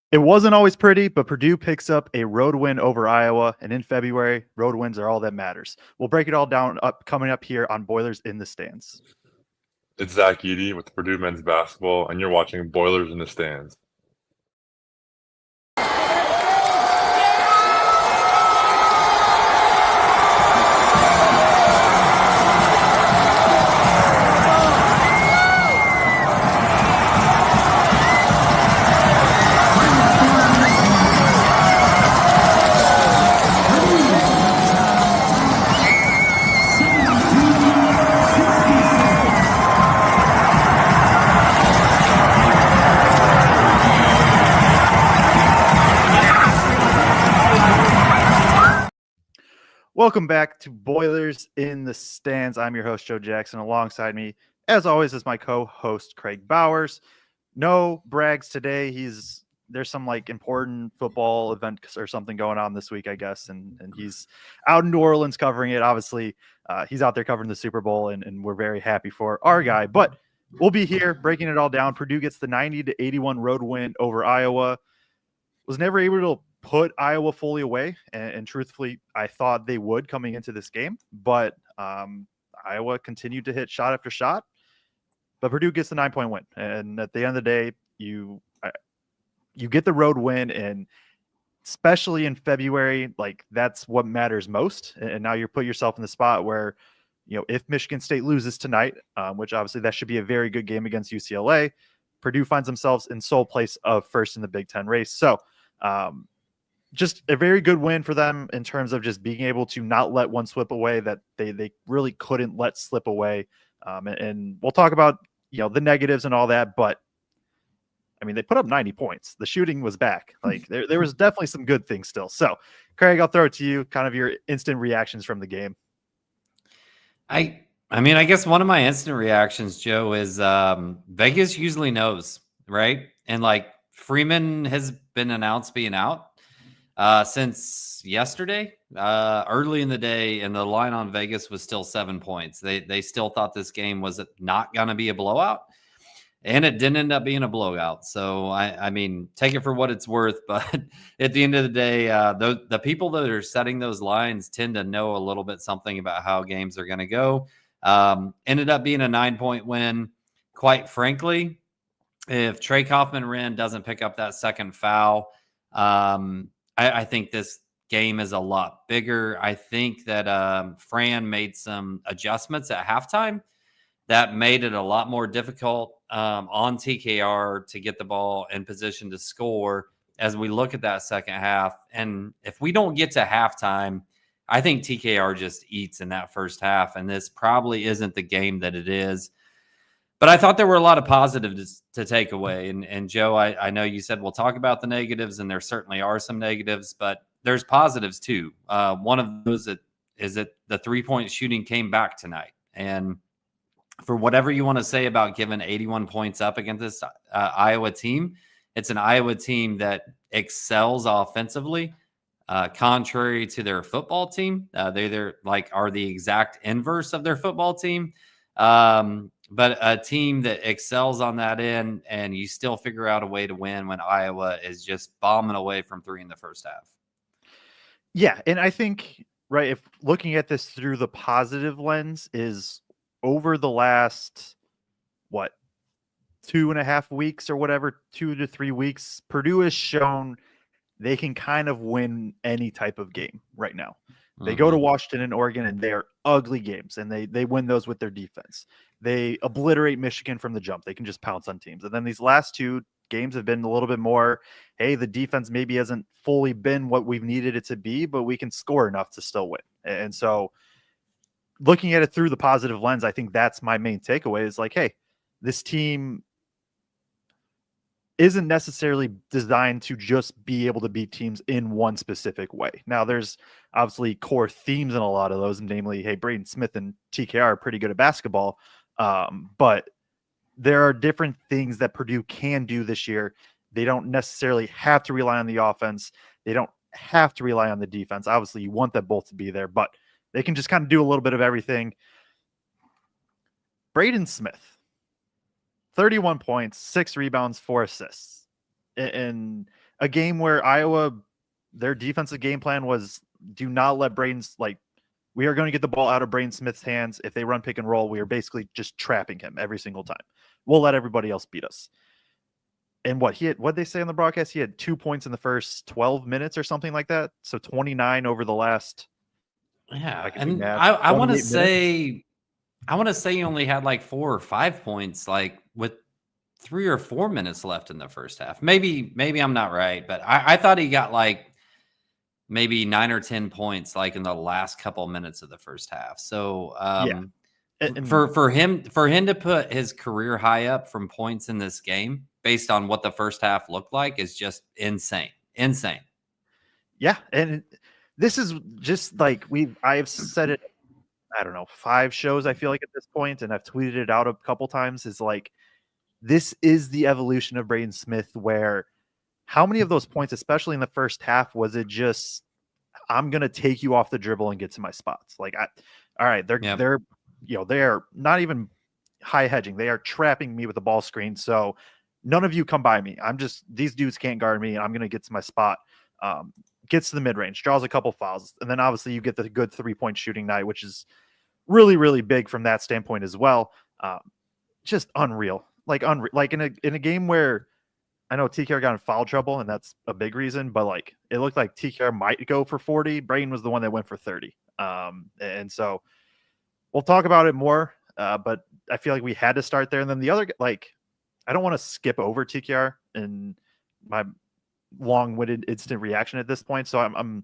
It wasn't always pretty, but Purdue picks up a road win over Iowa, and in February, road wins are all that matters. We'll break it all down coming up here on Boilers in the Stands. It's Zach Eady with Purdue men's basketball, and you're watching Boilers in the Stands. Welcome back to Boilers in the Stands. I'm your host, Joe Jackson. Alongside me, as always, is my co-host, Kraig Bowers. No Braggs today. There's some like important football event or something going on this week, I guess, and he's out in New Orleans covering it. Obviously, he's out there covering the Super Bowl, and we're very happy for our guy. But we'll be here breaking it all down. Purdue gets the 90-81 road win over Iowa. Was never able to put Iowa fully away, and truthfully, I thought they would coming into this game, but Iowa continued to hit shot after shot. But Purdue gets the 9-point win, and at the end of the day, you get the road win, and especially in February, like that's what matters most. And now you put yourself in the spot where, if Michigan State loses tonight, which obviously that should be a very good game against UCLA, Purdue finds themselves in sole place of first in the Big Ten race. So just a very good win for them in terms of just being able to not let one slip away that they really couldn't let slip away. And we'll talk about, the negatives and all that, but I mean, they put up 90 points. The shooting was back. Like there was definitely some good things still. So Kraig, I'll throw it to you, kind of your instant reactions from the game. I mean, I guess one of my instant reactions, Joe, is Vegas usually knows, right? And like Freeman has been announced being out since yesterday, early in the day, and the line on Vegas was still 7 points. They still thought this game was not going to be a blowout, and it didn't end up being a blowout. So I mean, take it for what it's worth. But at the end of the day, the people that are setting those lines tend to know a little bit something about how games are going to go. Ended up being a 9-point win. Quite frankly, if Trey Kaufman-Renn doesn't pick up that second foul, I think this game is a lot bigger. I think that Fran made some adjustments at halftime that made it a lot more difficult on TKR to get the ball in position to score as we look at that second half. And if we don't get to halftime, I think TKR just eats in that first half, and this probably isn't the game that it is. But I thought there were a lot of positives to take away. And Joe, I know you said we'll talk about the negatives, and there certainly are some negatives, but there's positives too. One of those is that the three-point shooting came back tonight. And for whatever you want to say about giving 81 points up against this Iowa team, it's an Iowa team that excels offensively, contrary to their football team. They're like are the exact inverse of their football team. But a team that excels on that end, and you still figure out a way to win when Iowa is just bombing away from three in the first half. Yeah, and I think, right, if looking at this through the positive lens is over the last, 2.5 weeks or whatever, 2 to 3 weeks, Purdue has shown they can kind of win any type of game right now. They go to Washington and Oregon, and they're ugly games, and they win those with their defense. They obliterate Michigan from the jump. They can just pounce on teams. And then these last two games have been a little bit more, hey, the defense maybe hasn't fully been what we've needed it to be, but we can score enough to still win. And so looking at it through the positive lens, I think that's my main takeaway is like, hey, this team isn't necessarily designed to just be able to beat teams in one specific way. Now, there's obviously core themes in a lot of those, namely, hey, Braden Smith and TKR are pretty good at basketball, but there are different things that Purdue can do this year. They don't necessarily have to rely on the offense. They don't have to rely on the defense. Obviously, you want them both to be there, but they can just kind of do a little bit of everything. Braden Smith, 31 points, 6 rebounds, 4 assists. And a game where Iowa, their defensive game plan was do not let we are going to get the ball out of Braden Smith's hands. If they run pick and roll, we are basically just trapping him every single time. We'll let everybody else beat us. And what'd they say on the broadcast? He had 2 points in the first 12 minutes or something like that. So 29 over the last. Yeah. And I want to say, he only had like 4 or 5 points, like with 3 or 4 minutes left in the first half. Maybe I'm not right, but I thought he got like maybe 9 or 10 points like in the last couple minutes of the first half. So and for him to put his career high up from points in this game based on what the first half looked like is just insane. Yeah, and this is just like I've said it, I don't know, 5 shows I feel like at this point, and I've tweeted it out a couple times, is like this is the evolution of Braden Smith, where how many of those points, especially in the first half, was it just I'm gonna take you off the dribble and get to my spots? Like all right, they're they are not even high hedging, they are trapping me with the ball screen, so none of you come by me. These dudes can't guard me, and I'm gonna get to my spot. Gets to the mid-range, draws a couple fouls, and then obviously you get the good 3-point shooting night, which is really, really big from that standpoint as well. Just unreal. Like in a game where I know TKR got in foul trouble, and that's a big reason, but like it looked like TKR might go for 40. Braden was the one that went for 30. And so we'll talk about it more, but I feel like we had to start there. And then the other, like, I don't want to skip over TKR and my long-winded instant reaction at this point. So I'm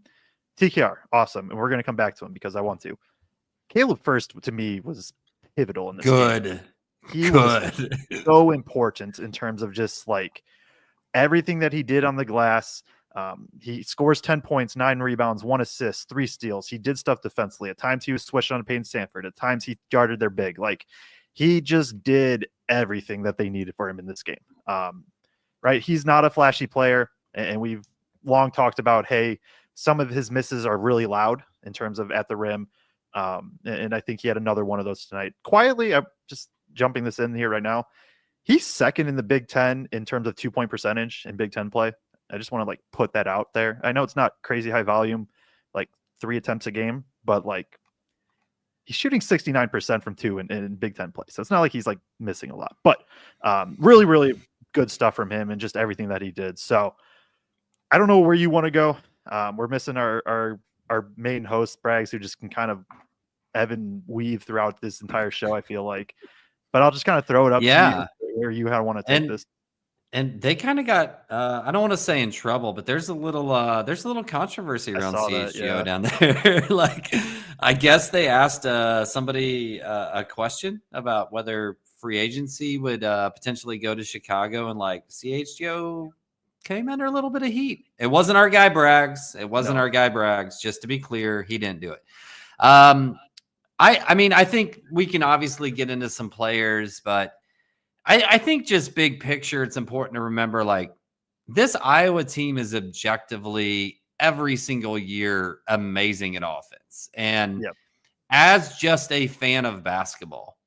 TKR, awesome. And we're going to come back to him because I want to. Caleb First, to me, was pivotal in this game. He was so important in terms of just like everything that he did on the glass. He scores 10 points, 9 rebounds, 1 assist, 3 steals. He did stuff defensively. At times he was switched on Payne Sanford. At times he guarded their big. Like he just did everything that they needed for him in this game. Right. He's not a flashy player. And we've long talked about, hey, some of his misses are really loud in terms of at the rim. And I think he had another one of those tonight. Quietly, I'm just jumping this in here right now. He's second in the Big Ten in terms of 2-point percentage in Big Ten play. I just want to like put that out there. I know it's not crazy high volume, like 3 attempts a game, but like he's shooting 69% from 2 in Big Ten play. So it's not like he's like missing a lot, but really, really good stuff from him and just everything that he did. So I don't know where you want to go. We're missing our main host, Braggs, who just can kind of ebb and weave throughout this entire show, I feel like. But I'll just kind of throw it up to you where you want to take this. And they kind of got I don't want to say in trouble, but there's a little controversy around CHGO down there. Like I guess they asked somebody a question about whether free agency would potentially go to Chicago, and like CHGO came under a little bit of heat. It wasn't our guy Braggs. Our guy Braggs. Just to be clear, he didn't do it. I mean, I think we can obviously get into some players, but I think just big picture, it's important to remember, like, this Iowa team is objectively every single year amazing at offense. And as just a fan of basketball,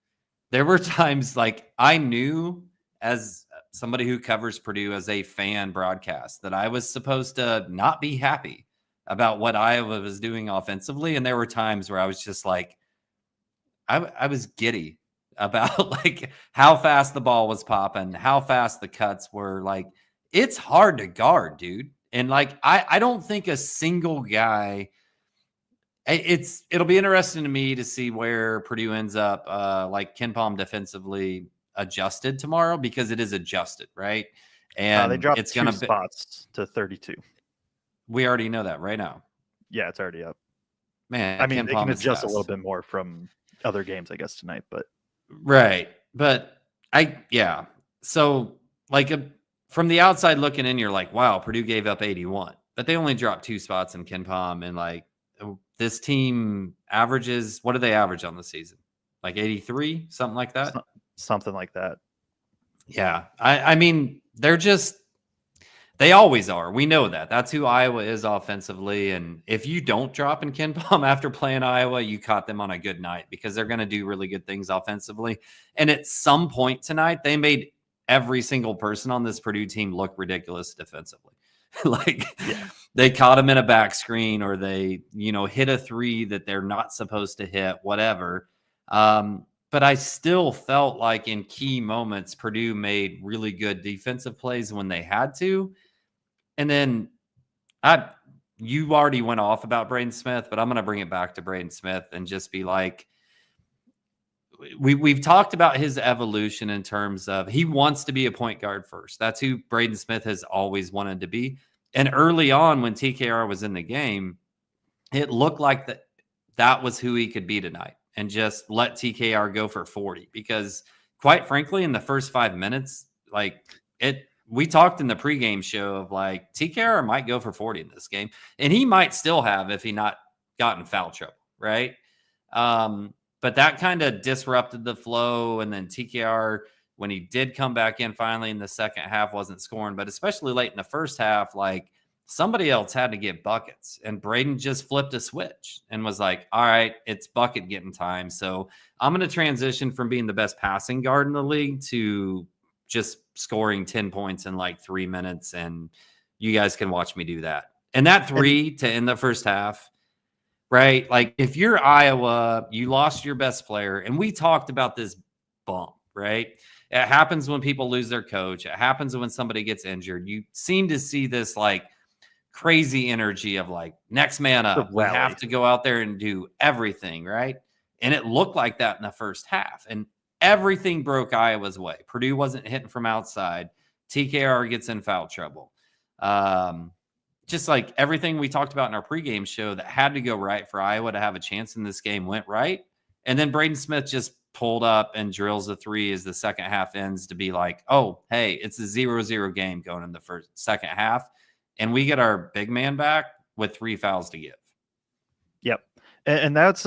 there were times like I knew as somebody who covers Purdue as a fan broadcast that I was supposed to not be happy about what Iowa was doing offensively. And there were times where I was just like, I was giddy about like how fast the ball was popping, how fast the cuts were. Like, it's hard to guard, dude. And like, I don't think a single guy, it'll be interesting to me to see where Purdue ends up, like KenPom defensively adjusted tomorrow, because it is adjusted, right? And they dropped it's going to be spots to 32. We already know that right now. Yeah, it's already up. Man, I mean, they can adjust a little bit more from other games, I guess, tonight, but right. But so like from the outside looking in, you're like, wow, Purdue gave up 81, but they only dropped 2 spots in KenPom. And like this team averages, what do they average on the season? Like 83, something like that. Something like that. Yeah. I mean, they always are. We know that. That's who Iowa is offensively. And if you don't drop in KenPom after playing Iowa, you caught them on a good night, because they're going to do really good things offensively. And at some point tonight, they made every single person on this Purdue team look ridiculous defensively. Like Yeah. they caught him in a back screen, or they, hit a three that they're not supposed to hit, whatever. But I still felt like in key moments, Purdue made really good defensive plays when they had to. And then you already went off about Braden Smith, but I'm going to bring it back to Braden Smith and just be like, we've talked about his evolution in terms of he wants to be a point guard first. That's who Braden Smith has always wanted to be. And early on, when TKR was in the game, it looked like that was who he could be tonight, and just let TKR go for 40. Because quite frankly, in the first 5 minutes, we talked in the pregame show of like TKR might go for 40 in this game, and he might still have if he not gotten foul trouble, right? But that kind of disrupted the flow. And then TKR, when he did come back in finally in the second half, wasn't scoring, but especially late in the first half, like somebody else had to get buckets, and Braden just flipped a switch and was like, all right, it's bucket getting time. So I'm going to transition from being the best passing guard in the league to just scoring 10 points in like 3 minutes. And you guys can watch me do that. And that three to end the first half, right? Like if you're Iowa, you lost your best player. And we talked about this bump, right? It happens when people lose their coach. It happens when somebody gets injured. You seem to see this like crazy energy of like next man up. We have to go out there and do everything, right? And it looked like that in the first half. And everything broke Iowa's way. Purdue wasn't hitting from outside. TKR gets in foul trouble. Just like everything we talked about in our pregame show that had to go right for Iowa to have a chance in this game went right. And then Braden Smith just pulled up and drills a three as the second half ends to be like, oh, hey, it's a 0-0 game going in the second half. And we get our big man back with 3 fouls to give. Yep. And that's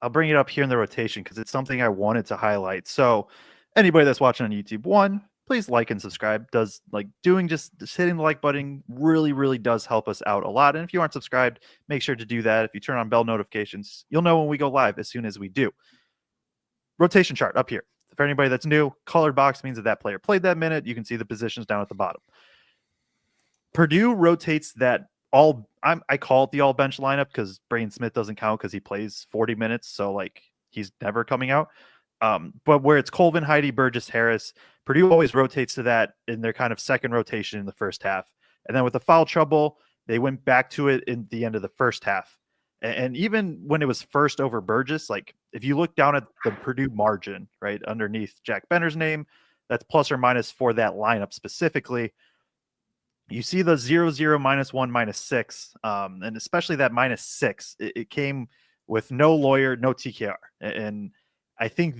I'll bring it up here in the rotation because it's something I wanted to highlight. So anybody that's watching on YouTube, please like and subscribe. Does like doing just hitting the like button really, really does help us out a lot. And if you aren't subscribed, make sure to do that. If you turn on bell notifications, you'll know when we go live as soon as we do. Rotation chart up here. For anybody that's new, colored box means that player played that minute. You can see the positions down at the bottom. Purdue rotates that I call it the all bench lineup because Braden Smith doesn't count because he plays 40 minutes. So like he's never coming out. But where it's Colvin, Heidi, Burgess, Harris, Purdue always rotates to that in their kind of second rotation in the first half. And then with the foul trouble, they went back to it in the end of the first half. And even when it was first over Burgess, like if you look down at the Purdue margin, right underneath Jack Benner's name, that's plus or minus for that lineup specifically. You see the 0-0, -1, -6, and especially that -6. It came with no lawyer, no TKR. And I think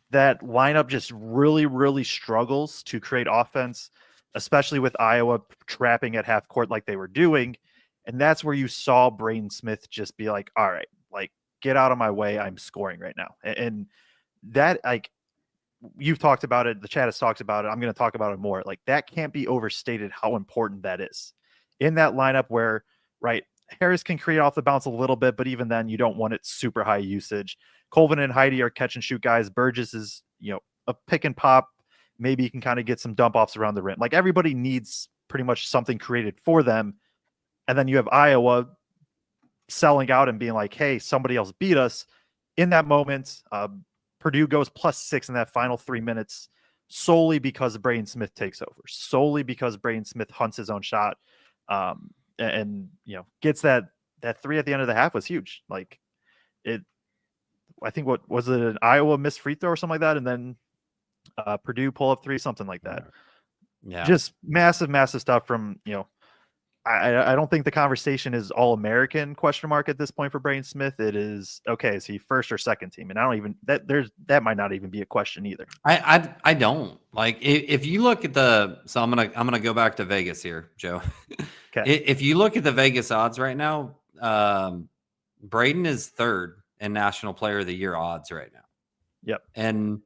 that lineup just really, really struggles to create offense, especially with Iowa trapping at half court like they were doing. And that's where you saw Braden Smith just be like, all right, like get out of my way. I'm scoring right now. And that, like, you've talked about it. The chat has talked about it. I'm going to talk about it more. Like that can't be overstated how important that is in that lineup where, right, Harris can create off the bounce a little bit, but even then you don't want it super high usage. Colvin and Heidi are catch and shoot guys. Burgess is, a pick and pop. Maybe you can kind of get some dump offs around the rim. Like everybody needs pretty much something created for them. And then you have Iowa selling out and being like, hey, somebody else beat us. In that moment, Purdue goes +6 in that final 3 minutes solely because Braden Smith takes over, solely because Braden Smith hunts his own shot. And gets that three at the end of the half was huge. Like I think what was it, an Iowa missed free throw or something like that, and then Purdue pull up three, something like that. Yeah, just massive stuff from I don't think the conversation is all American ? At this point for Braden Smith. It is okay. Is he first or second team? And I don't even that might not even be a question either. I don't like if you look at so I'm gonna go back to Vegas here, Joe. Okay. If you look at the Vegas odds right now, Braden is third in National Player of the Year odds right now. Yep. And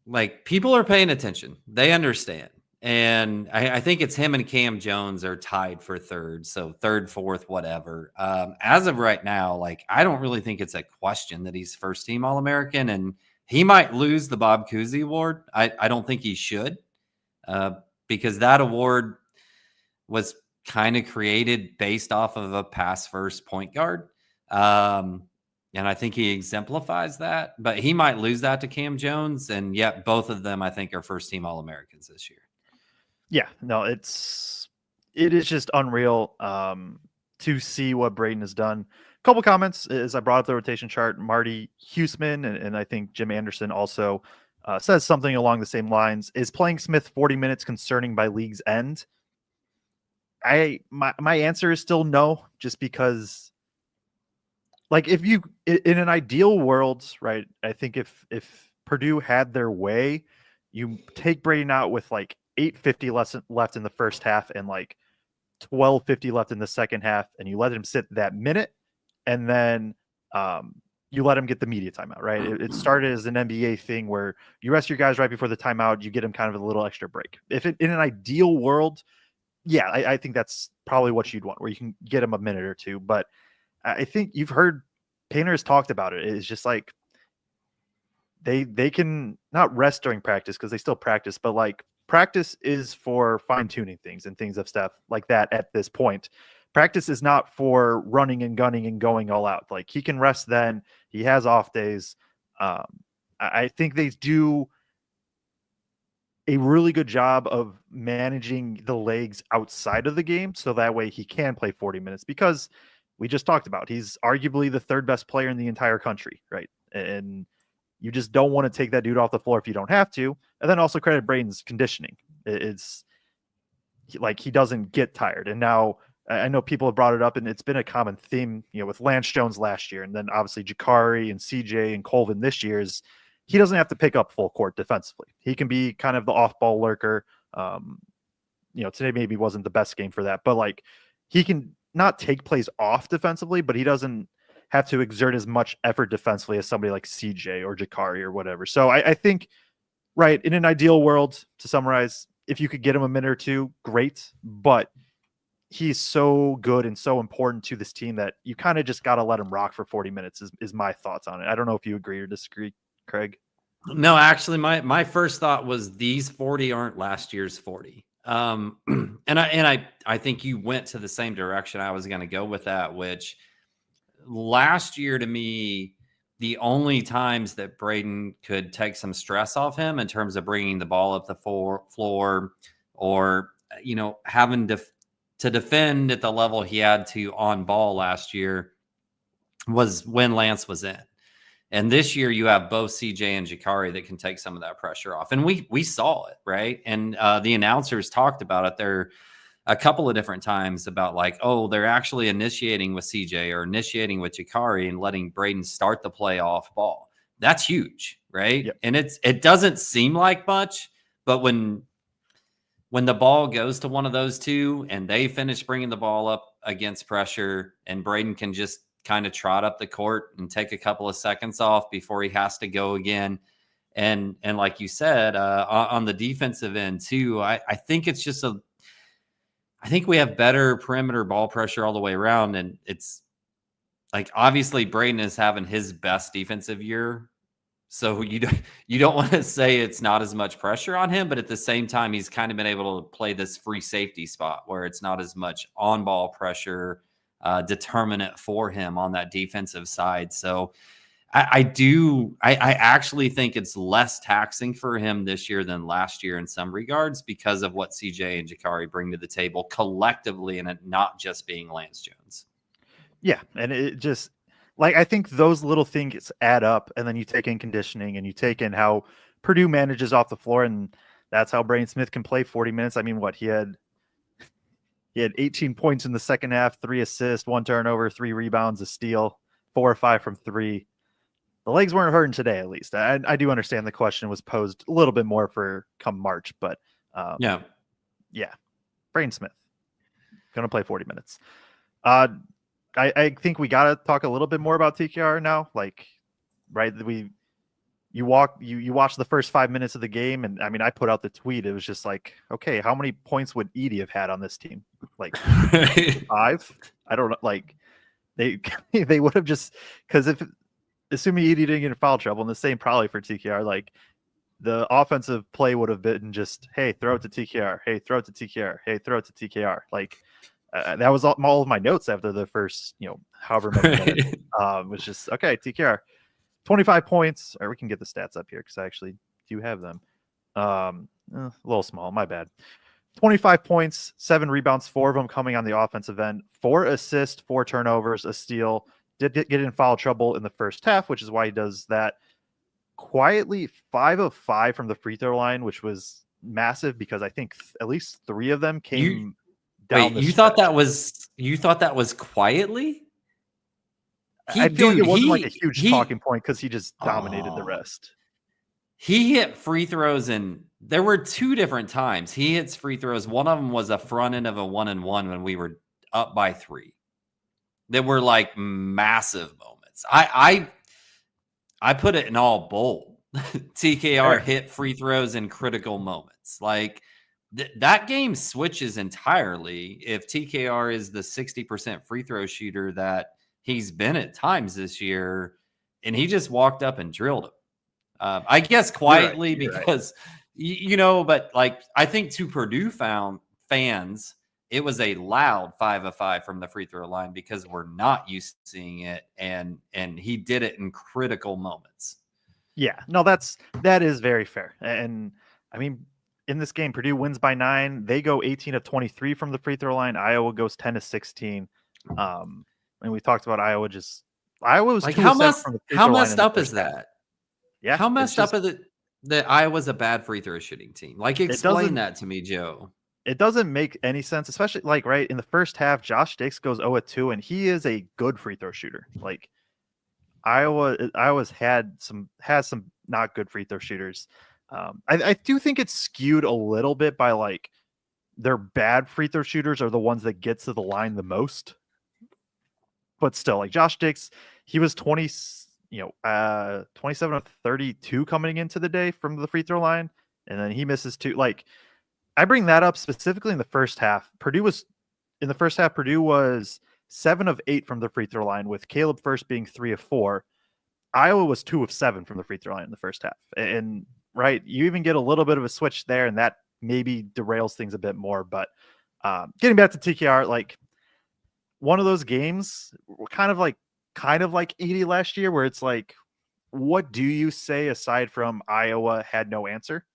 like people are paying attention, they understand. And I think it's him and Cam Jones are tied for third. So third, fourth, whatever. As of right now, like, I don't really think it's a question that he's first team All-American, and he might lose the Bob Cousy award. I don't think he should. But because that award was kind of created based off of a pass first point guard. And I think he exemplifies that, but he might lose that to Cam Jones. And yet both of them, I think, are first team All-Americans this year. Yeah, no, it is just unreal to see what Braden has done. A couple comments as I brought up the rotation chart. Marty Huseman and I think Jim Anderson also says something along the same lines. Is playing Smith 40 minutes concerning by league's end? My answer is still no, just because, like, if you in an ideal world, right? I think if Purdue had their way, you take Braden out with like 8:50 left in the first half and like 12:50 left in the second half, and you let him sit that minute, and then you let him get the media timeout, right? It started as an NBA thing where you rest your guys right before the timeout, you get them kind of a little extra break. In an ideal world, yeah, I think that's probably what you'd want, where you can get him a minute or two. But I think you've heard Painter's talked about it. It's just like they can not rest during practice because they still practice, but like practice is for fine-tuning things and things of stuff like that at this point. Practice is not for running and gunning and going all out. Like, he can rest then. He has off days. I think they do a really good job of managing the legs outside of the game, so that way he can play 40 minutes, because we just talked about, he's arguably the third best player in the entire country, right? And you just don't want to take that dude off the floor if you don't have to. And then also credit Braden's conditioning. It's like he doesn't get tired. And now I know people have brought it up, and it's been a common theme, with Lance Jones last year, and then obviously Jakari and CJ and Colvin this year, is he doesn't have to pick up full court defensively. He can be kind of the off-ball lurker. Today maybe wasn't the best game for that, but like, he can not take plays off defensively, but he doesn't have to exert as much effort defensively as somebody like CJ or Jakari or whatever. So I think, right, in an ideal world, to summarize, if you could get him a minute or two, great, but he's so good and so important to this team that you kind of just got to let him rock for 40 minutes is my thoughts on it. I don't know if you agree or disagree, Kraig. No, actually, my first thought was these 40 aren't last year's 40. And I think you went to the same direction I was going to go with that, which last year, to me, the only times that Braden could take some stress off him in terms of bringing the ball up the floor or, having to defend at the level he had to on ball last year was when Lance was in. And this year you have both CJ and Jakari that can take some of that pressure off. And we saw it, right? And the announcers talked about it there a couple of different times about like, oh, they're actually initiating with CJ or initiating with Jakari and letting Braden start the play off ball. That's huge, right? Yep. And it doesn't seem like much, but when the ball goes to one of those two and they finish bringing the ball up against pressure, and Braden can just kind of trot up the court and take a couple of seconds off before he has to go again. And like you said, on the defensive end too, I think it's just I think we have better perimeter ball pressure all the way around. And it's like, obviously Braden is having his best defensive year. So you don't want to say it's not as much pressure on him, but at the same time, he's kind of been able to play this free safety spot where it's not as much on ball pressure determinant for him on that defensive side. So I actually think it's less taxing for him this year than last year in some regards because of what CJ and Jakari bring to the table collectively, and it not just being Lance Jones. Yeah. And it just, like, I think those little things add up, and then you take in conditioning and you take in how Purdue manages off the floor, and that's how Braden Smith can play 40 minutes. I mean, he had 18 points in the second half, 3 assists, 1 turnover, 3 rebounds, a steal, 4 or 5 from 3. The legs weren't hurting today, at least. I do understand the question was posed a little bit more for come March, but yeah. Braden Smith going to play 40 minutes. I think we got to talk a little bit more about TKR now. Like, right, you watch the first 5 minutes of the game, and I mean, I put out the tweet. It was just like, okay, how many points would Edey have had on this team? Like 5? I don't know. Like, they would have just, because assuming Edey didn't get in foul trouble, and the same probably for TKR, like, the offensive play would have been just, hey, throw it to TKR. Hey, throw it to TKR. Hey, throw it to TKR. Like that was all of my notes after the first, however many minutes. Was just, okay, TKR, 25 points. Or we can get the stats up here because I actually do have them. A little small, my bad. 25 points, 7 rebounds, 4 of them coming on the offensive end, 4 assists, 4 turnovers, a steal. Did get in foul trouble in the first half, which is why he does that. Quietly 5 of 5 from the free throw line, which was massive because I think at least 3 of them came down. Wait, you thought that was quietly? I feel like it wasn't like a huge talking point because he just dominated the rest. He hit free throws, and there were 2 different times he hits free throws. One of them was a front end of a 1-and-1 when we were up by 3. They were like massive moments. I put it in all bold. TKR hit free throws in critical moments. Like that game switches entirely if TKR is the 60% free throw shooter that he's been at times this year, and he just walked up and drilled him. I guess quietly because, but like I think to Purdue fans, it was a loud 5 of 5 from the free throw line because we're not used to seeing it, and he did it in critical moments. Yeah, no, that is very fair. And I mean, in this game, Purdue wins by 9. They go 18 of 23 from the free throw line. Iowa goes 10 of 16. And we talked about Iowa was like, 2 how of 7 from the free how throw line messed up is that? Yeah, how messed up is it that Iowa's a bad free throw shooting team? Like, explain that to me, Joe. It doesn't make any sense, especially like right in the first half. Josh Dix goes 0 of 2, and he is a good free throw shooter. Like Iowa's has some not good free throw shooters. I do think it's skewed a little bit by like their bad free throw shooters are the ones that get to the line the most. But still, like Josh Dix, he was 27 of 32 coming into the day from the free throw line, and then he misses 2. Like I bring that up specifically in the first half. Purdue was 7 of 8 from the free throw line, with Caleb First being 3 of 4. Iowa was 2 of 7 from the free throw line in the first half. And right, you even get a little bit of a switch there, and that maybe derails things a bit more. But getting back to TKR, like one of those games, kind of like Edie last year, where it's like, what do you say aside from Iowa had no answer?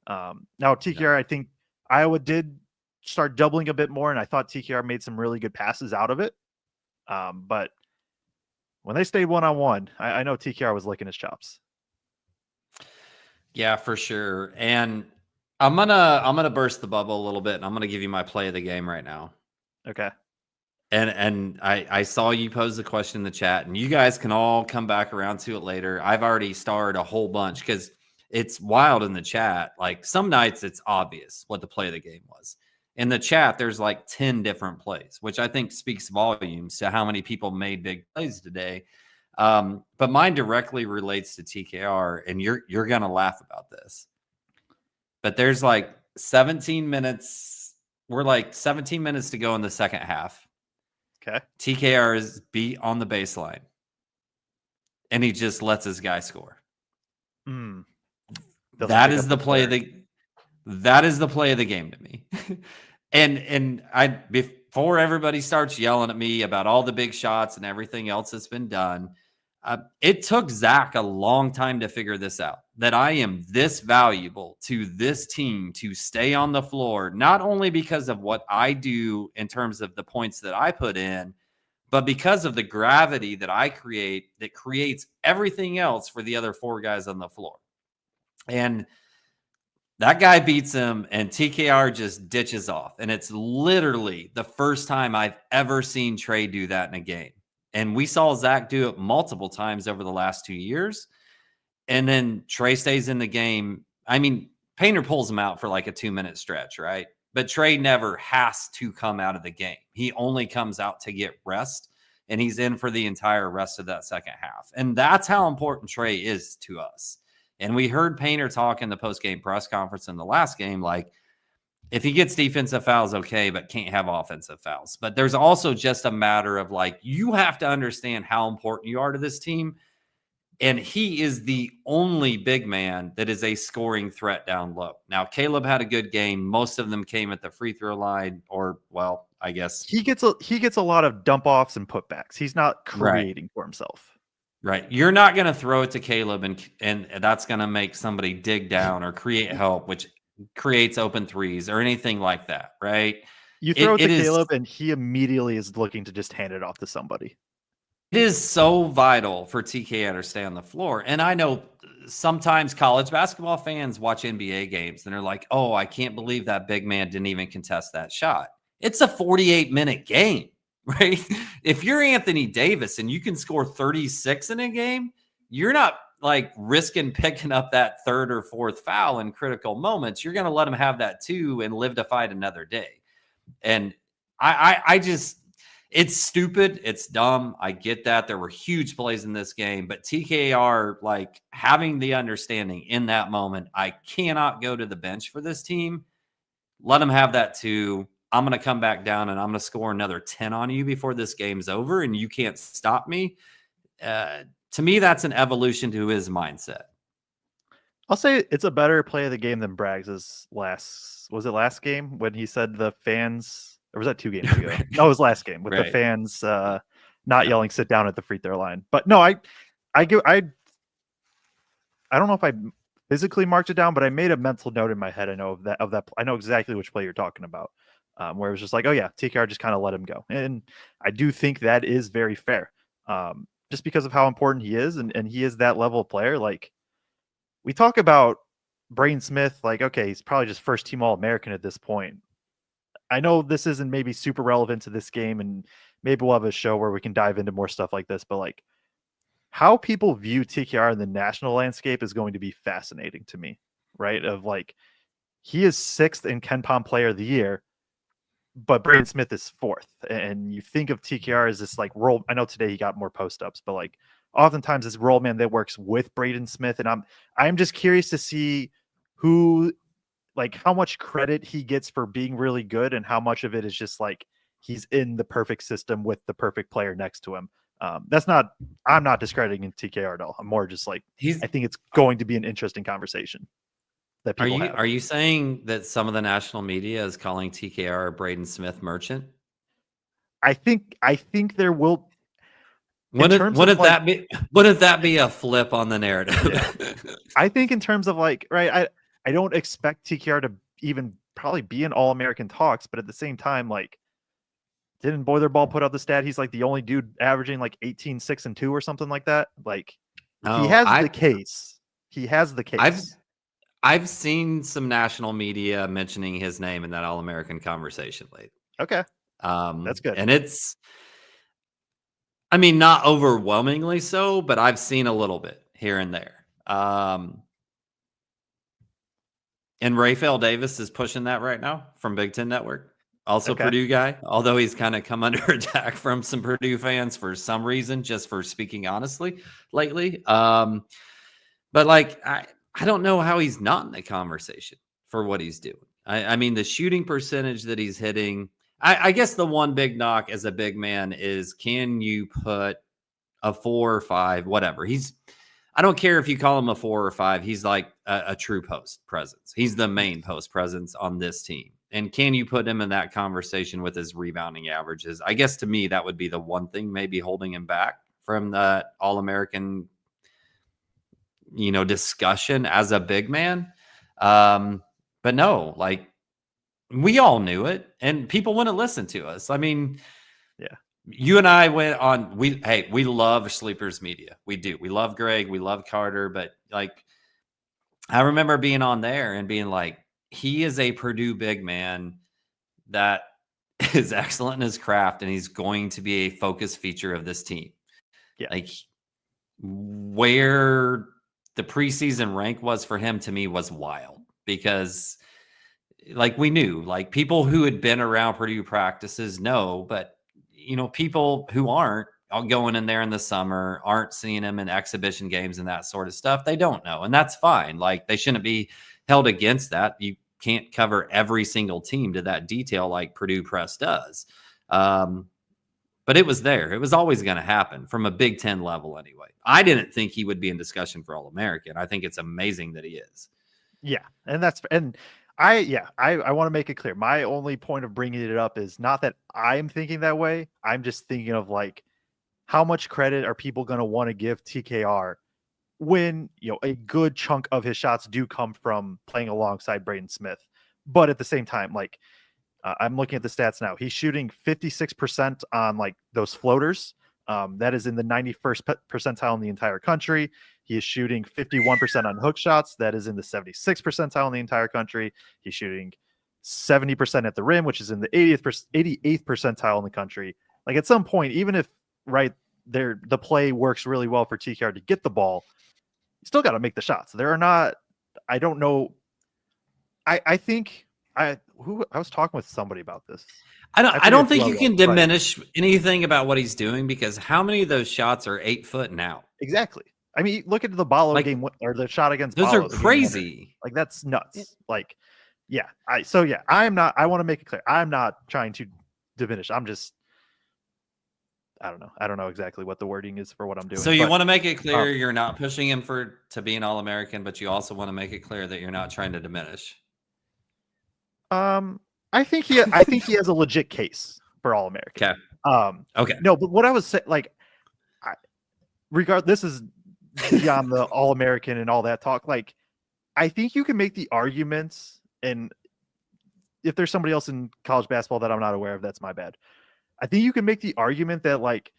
Now TKR, I think Iowa did start doubling a bit more, and I thought TKR made some really good passes out of it. But when they stayed one-on-one, I know TKR was licking his chops. Yeah, for sure. And I'm gonna burst the bubble a little bit, and I'm gonna give you my play of the game right now. Okay. And I saw you pose the question in the chat, and you guys can all come back around to it later. I've already starred a whole bunch because it's wild in the chat. Like some nights it's obvious what the play of the game was. In the chat, there's like 10 different plays, which I think speaks volumes to how many people made big plays today. But mine directly relates to TKR, and you're gonna laugh about this. But there's like 17 minutes. We're like 17 minutes to go in the second half. Okay. TKR is beat on the baseline, and he just lets his guy score. That is the play of the game to me. and before everybody starts yelling at me about all the big shots and everything else that's been done, it took Zach a long time to figure this out, that I am this valuable to this team to stay on the floor, not only because of what I do in terms of the points that I put in, but because of the gravity that I create that creates everything else for the other 4 guys on the floor. And that guy beats him, and TKR just ditches off. And it's literally the first time I've ever seen Trey do that in a game. And we saw Zach do it multiple times over the last 2 years. And then Trey stays in the game. I mean, Painter pulls him out for like a 2-minute stretch, right? But Trey never has to come out of the game. He only comes out to get rest, and he's in for the entire rest of that second half. And that's how important Trey is to us. And we heard Painter talk in the post-game press conference in the last game, like, if he gets defensive fouls, okay, but can't have offensive fouls. But there's also just a matter of, like, you have to understand how important you are to this team. And he is the only big man that is a scoring threat down low. Now, Caleb had a good game. Most of them came at the free throw line, or, well, I guess. He gets a lot of dump offs and putbacks. He's not creating for himself. Right. You're not going to throw it to Caleb and that's going to make somebody dig down or create help, which creates open threes or anything like that. Right. You throw it to Caleb and he immediately is looking to just hand it off to somebody. It is so vital for TKR to stay on the floor. And I know sometimes college basketball fans watch NBA games and they're like, oh, I can't believe that big man didn't even contest that shot. It's a 48-minute game, right? If you're Anthony Davis and you can score 36 in a game, you're not like risking picking up that third or fourth foul in critical moments. You're going to let him have that too and live to fight another day. And I just... It's stupid. It's dumb. I get that. There were huge plays in this game, but TKR, like having the understanding in that moment, I cannot go to the bench for this team. Let them have that too. I'm going to come back down and I'm going to score another 10 on you before this game's over and you can't stop me. To me, that's an evolution to his mindset. I'll say it's a better play of the game than Braggs' last game when he said the fans... Or was that 2 games ago? No, it was last game with the fans not yelling "sit down" at the free throw line. But no, I don't know if I physically marked it down, but I made a mental note in my head. I know of that. I know exactly which play you're talking about, where it was just like, oh yeah, TKR just kind of let him go, and I do think that is very fair, just because of how important he is, and he is that level of player. Like we talk about Braden Smith, like okay, he's probably just first team All-American at this point. I know this isn't maybe super relevant to this game, and maybe we'll have a show where we can dive into more stuff like this, but like how people view TKR in the national landscape is going to be fascinating to me, right? Of like, he is 6th in KenPom Player of the Year, but Braden Smith is 4th. And you think of TKR as this like role. I know today he got more post-ups, but like oftentimes this role man that works with Braden Smith. And I'm just curious to see how much credit he gets for being really good and how much of it is just like he's in the perfect system with the perfect player next to him. I'm not discrediting TKR at all. I'm more just like, I think it's going to be an interesting conversation that people have. Are you saying that some of the national media is calling TKR a Braden Smith merchant? I think there will. Wouldn't that be a flip on the narrative? Yeah. I think in terms of like, right, I don't expect TKR to even probably be in All-American talks, but at the same time, like, didn't Boilerball put out the stat? He's like the only dude averaging like 18, 6, and 2 or something like that. Like, he has the case. He has the case. I've seen some national media mentioning his name in that All-American conversation lately. Okay. That's good. And it's, I mean, not overwhelmingly so, but I've seen a little bit here and there. And Raphael Davis is pushing that right now from Big Ten Network. Also Purdue guy, although he's kind of come under attack from some Purdue fans for some reason, just for speaking honestly lately. But like, I don't know how he's not in the conversation for what he's doing. I mean, the shooting percentage that he's hitting, I guess the one big knock as a big man is, can you put a 4 or 5, whatever. I don't care if you call him a 4 or 5. He's like a true post presence. He's the main post presence on this team. And can you put him in that conversation with his rebounding averages? I guess to me, that would be the one thing maybe holding him back from the All-American, discussion as a big man. But no, like, we all knew it and people wouldn't listen to us. I mean, yeah. You and I went on, we love Sleepers Media. We do. We love Greg. We love Carter. But like, I remember being on there and being like, he is a Purdue big man that is excellent in his craft, and he's going to be a focus feature of this team. Yeah. Like, where the preseason rank was for him to me was wild, because like, we knew, like, people who had been around Purdue practices know, but people who aren't going in there in the summer, aren't seeing him in exhibition games and that sort of stuff, they don't know. And that's fine. Like, they shouldn't be held against that. You can't cover every single team to that detail like Purdue Press does. But but it was there. It was always going to happen from a Big Ten level anyway. I didn't think he would be in discussion for All-American. I think it's amazing that he is. Yeah, and I want to make it clear. My only point of bringing it up is not that I'm thinking that way. I'm just thinking of like, how much credit are people going to want to give TKR when, you know, a good chunk of his shots do come from playing alongside Braden Smith. But at the same time, like, I'm looking at the stats now. He's shooting 56% on like those floaters. That is in the 91st percentile in the entire country. He is shooting 51% on hook shots. That is in the 76th percentile in the entire country. He's shooting 70% at the rim, which is in the 88th percentile in the country. Like, at some point, even if right there the play works really well for TKR to get the ball, you still got to make the shots. There are not. I don't know. I think I was talking with somebody about this. I don't think you can diminish anything about what he's doing, because how many of those shots are 8 foot and out? Exactly. I mean, look at the Ballo game, or the shot against those Ballo, are crazy. Like, that's nuts. Like, yeah. I'm not. I want to make it clear. I'm not trying to diminish. I'm just. I don't know. I don't know exactly what the wording is for what I'm doing. So you want to make it clear you're not pushing him to be an All-American, but you also want to make it clear that you're not trying to diminish. I think he has a legit case for All-American. Okay. Okay. No, but what I was saying, like, this is beyond the All-American and all that talk. Like, I think you can make the arguments, and if there's somebody else in college basketball that I'm not aware of, that's my bad. I think you can make the argument that, like,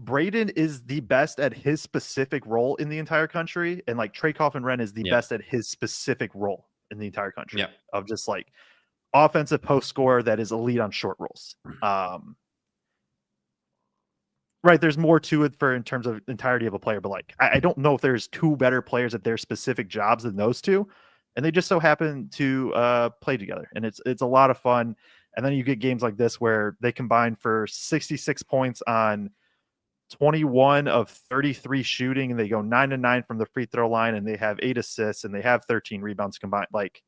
Braden is the best at his specific role in the entire country, and like Trey Kaufman-Renn is the best at his specific role in the entire country, of just like offensive post scorer that is elite on short rolls. Right. There's more to it in terms of entirety of a player, but like, I don't know if there's two better players at their specific jobs than those two. And they just so happen to play together. And it's a lot of fun. And then you get games like this where they combine for 66 points on 21 of 33 shooting, and they go 9-9 from the free throw line, and they have 8 assists, and they have 13 rebounds combined. Like,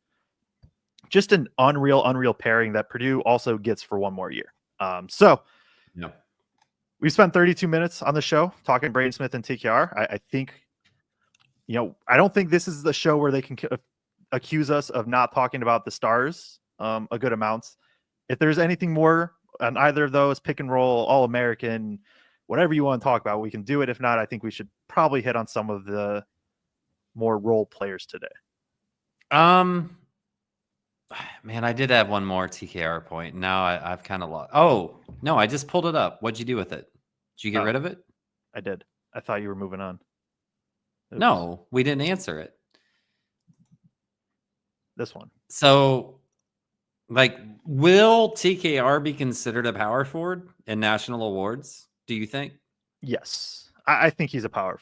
just an unreal pairing that Purdue also gets for one more year. We spent 32 minutes on the show talking Braden Smith and TKR. I think, you know, I don't think this is the show where they can accuse us of not talking about the stars a good amount. If there's anything more on either of those, pick and roll, All-American, whatever you want to talk about, we can do it. If not, I think we should probably hit on some of the more role players today. Man, I did have one more TKR point. Now I've kind of lost. Oh, no, I just pulled it up. What'd you do with it? Did you get rid of it? I did. I thought you were moving on. Oops. No, we didn't answer it. This one. So, like, will TKR be considered a power forward in national awards? Do you think? Yes, I think he's a power.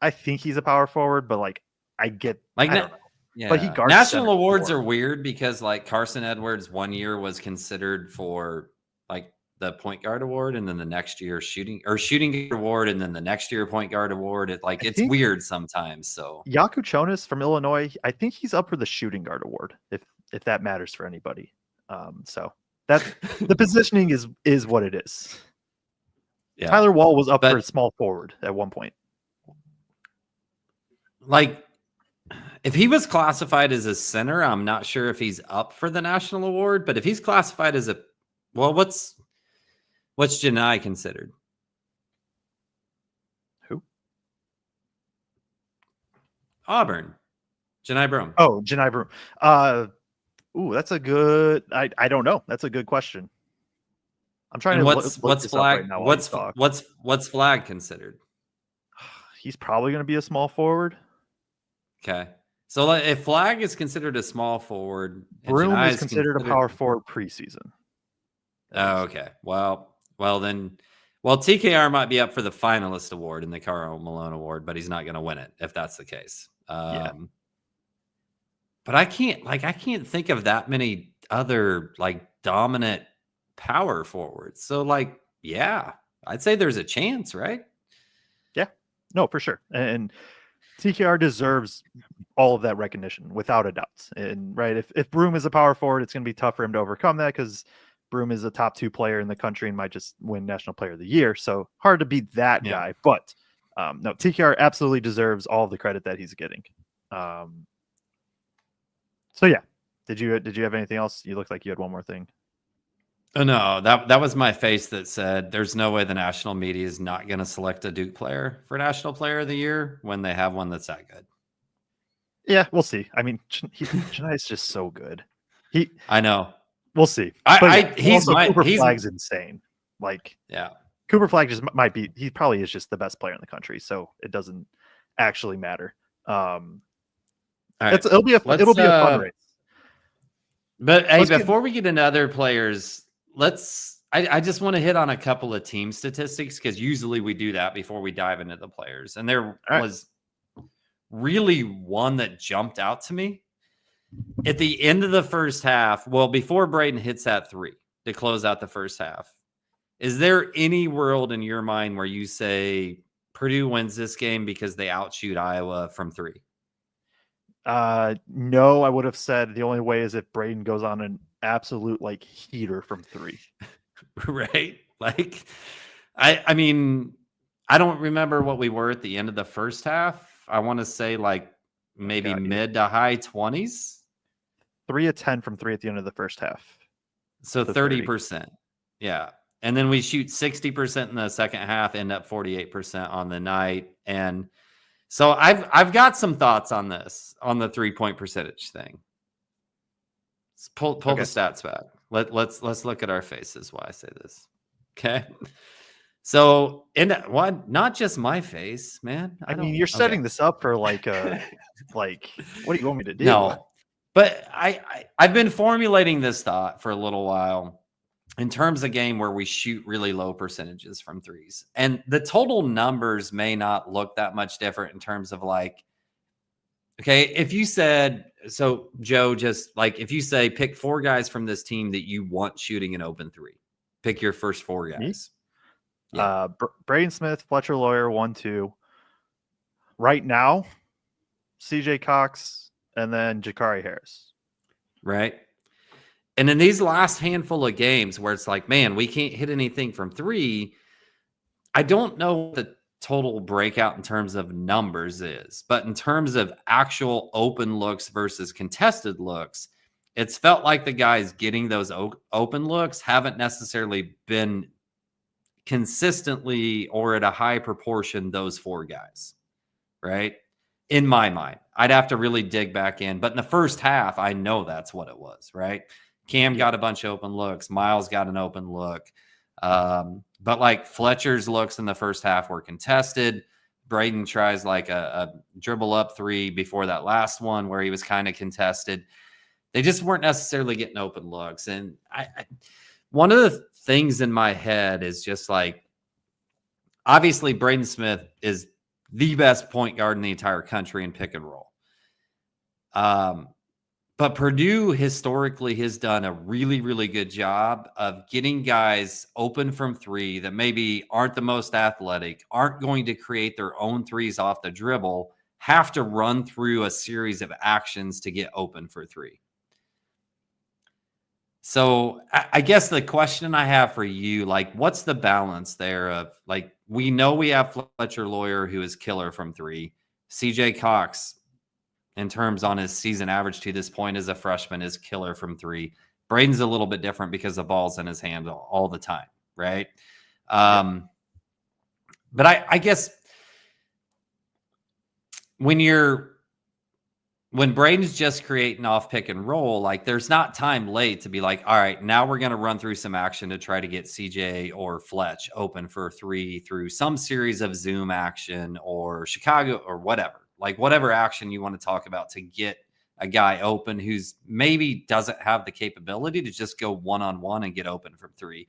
I think he's a power forward, but like, I get like, I don't know. Yeah, but he guards national awards are weird because like Carson Edwards one year was considered for like the point guard award, and then the next year shooting guard award, and then the next year point guard award. It's weird sometimes. So Yaku Chonis from Illinois, I think he's up for the shooting guard award if that matters for anybody. So that the positioning is what it is. Yeah. Tyler Wall was up for a small forward at one point. Like, if he was classified as a center, I'm not sure if he's up for the national award. But if he's classified as what's Janai considered? Who? Auburn. Janai Broome. Oh, Janai Broome. Ooh, that's a good. I don't know. That's a good question. I'm trying to what's Flag? Right now what's Flag considered? He's probably going to be a small forward. Okay, so if Flag is considered a small forward, Broome is considered a power forward preseason. Oh, okay. Well, TKR might be up for the finalist award in the Karl Malone Award, but he's not going to win it if that's the case. But I can't think of that many other like dominant power forwards. So like, yeah, I'd say there's a chance, right? Yeah, no, for sure. And TKR deserves all of that recognition without a doubt. And right, if Broome is a power forward, it's going to be tough for him to overcome that because Broom is a top 2 player in the country and might just win National Player of the Year. So hard to beat that guy. But no, TKR absolutely deserves all the credit that he's getting. So yeah, did you have anything else? You looked like you had one more thing. Oh no, that was my face that said there's no way the national media is not going to select a Duke player for National Player of the Year when they have one that's that good. Yeah, we'll see. I mean, Chennai's just so good. I know. We'll see. Cooper Flag's insane. Like, yeah, Cooper Flag just might be. He probably is just the best player in the country, so it doesn't actually matter. It'll be a fun race. But hey, before we get into other players, I just want to hit on a couple of team statistics because usually we do that before we dive into the players, and there was really one that jumped out to me. At the end of the first half, well, before Braden hits that 3 to close out the first half, is there any world in your mind where you say Purdue wins this game because they outshoot Iowa from 3? No, I would have said the only way is if Braden goes on an absolute heater from 3. Right? Like, I mean, I don't remember what we were at the end of the first half. I want to say maybe mid to high 20s. 3 of 10 from 3 at the end of the first half. So 30%. Yeah. And then we shoot 60% in the second half, end up 48% on the night. And so I've got some thoughts on this, on the 3-point percentage thing. Let's pull the stats back. Let's look at our faces while I say this. Okay. So, not just my face, man. I mean, you're setting this up for what do you want me to do? No. But I've been formulating this thought for a little while in terms of game where we shoot really low percentages from 3s. And the total numbers may not look that much different in terms of okay, if you said, so Joe, just if you say pick 4 guys from this team that you want shooting an open 3, pick your first 4 guys. Yeah. Braden Smith, Fletcher Lawyer, 1-2. Right now, CJ Cox, and then Jakari Harris. Right. And in these last handful of games where it's man, we can't hit anything from 3, I don't know what the total breakout in terms of numbers is, but in terms of actual open looks versus contested looks, it's felt like the guys getting those open looks haven't necessarily been consistently or at a high proportion those 4 guys, right? In my mind, I'd have to really dig back in. But in the first half, I know that's what it was, right? Cam got a bunch of open looks. Miles got an open look. But Fletcher's looks in the first half were contested. Braden tries a dribble up 3 before that last one where he was kind of contested. They just weren't necessarily getting open looks. And one of the things in my head is just obviously Braden Smith is the best point guard in the entire country in pick and roll. But Purdue historically has done a really, really good job of getting guys open from 3 that maybe aren't the most athletic, aren't going to create their own 3s off the dribble, have to run through a series of actions to get open for 3. So I guess the question I have for you, what's the balance there of we know we have Fletcher Lawyer, who is killer from 3. CJ Cox, in terms on his season average to this point as a freshman, is killer from 3. Braden's a little bit different because the ball's in his hand all the time, right? But I guess when Braden's just creating off pick and roll, there's not time late to be all right, now we're going to run through some action to try to get CJ or Fletch open for 3 through some series of Zoom action or Chicago or whatever, whatever action you want to talk about to get a guy open who's maybe doesn't have the capability to just go one-on-one and get open from 3.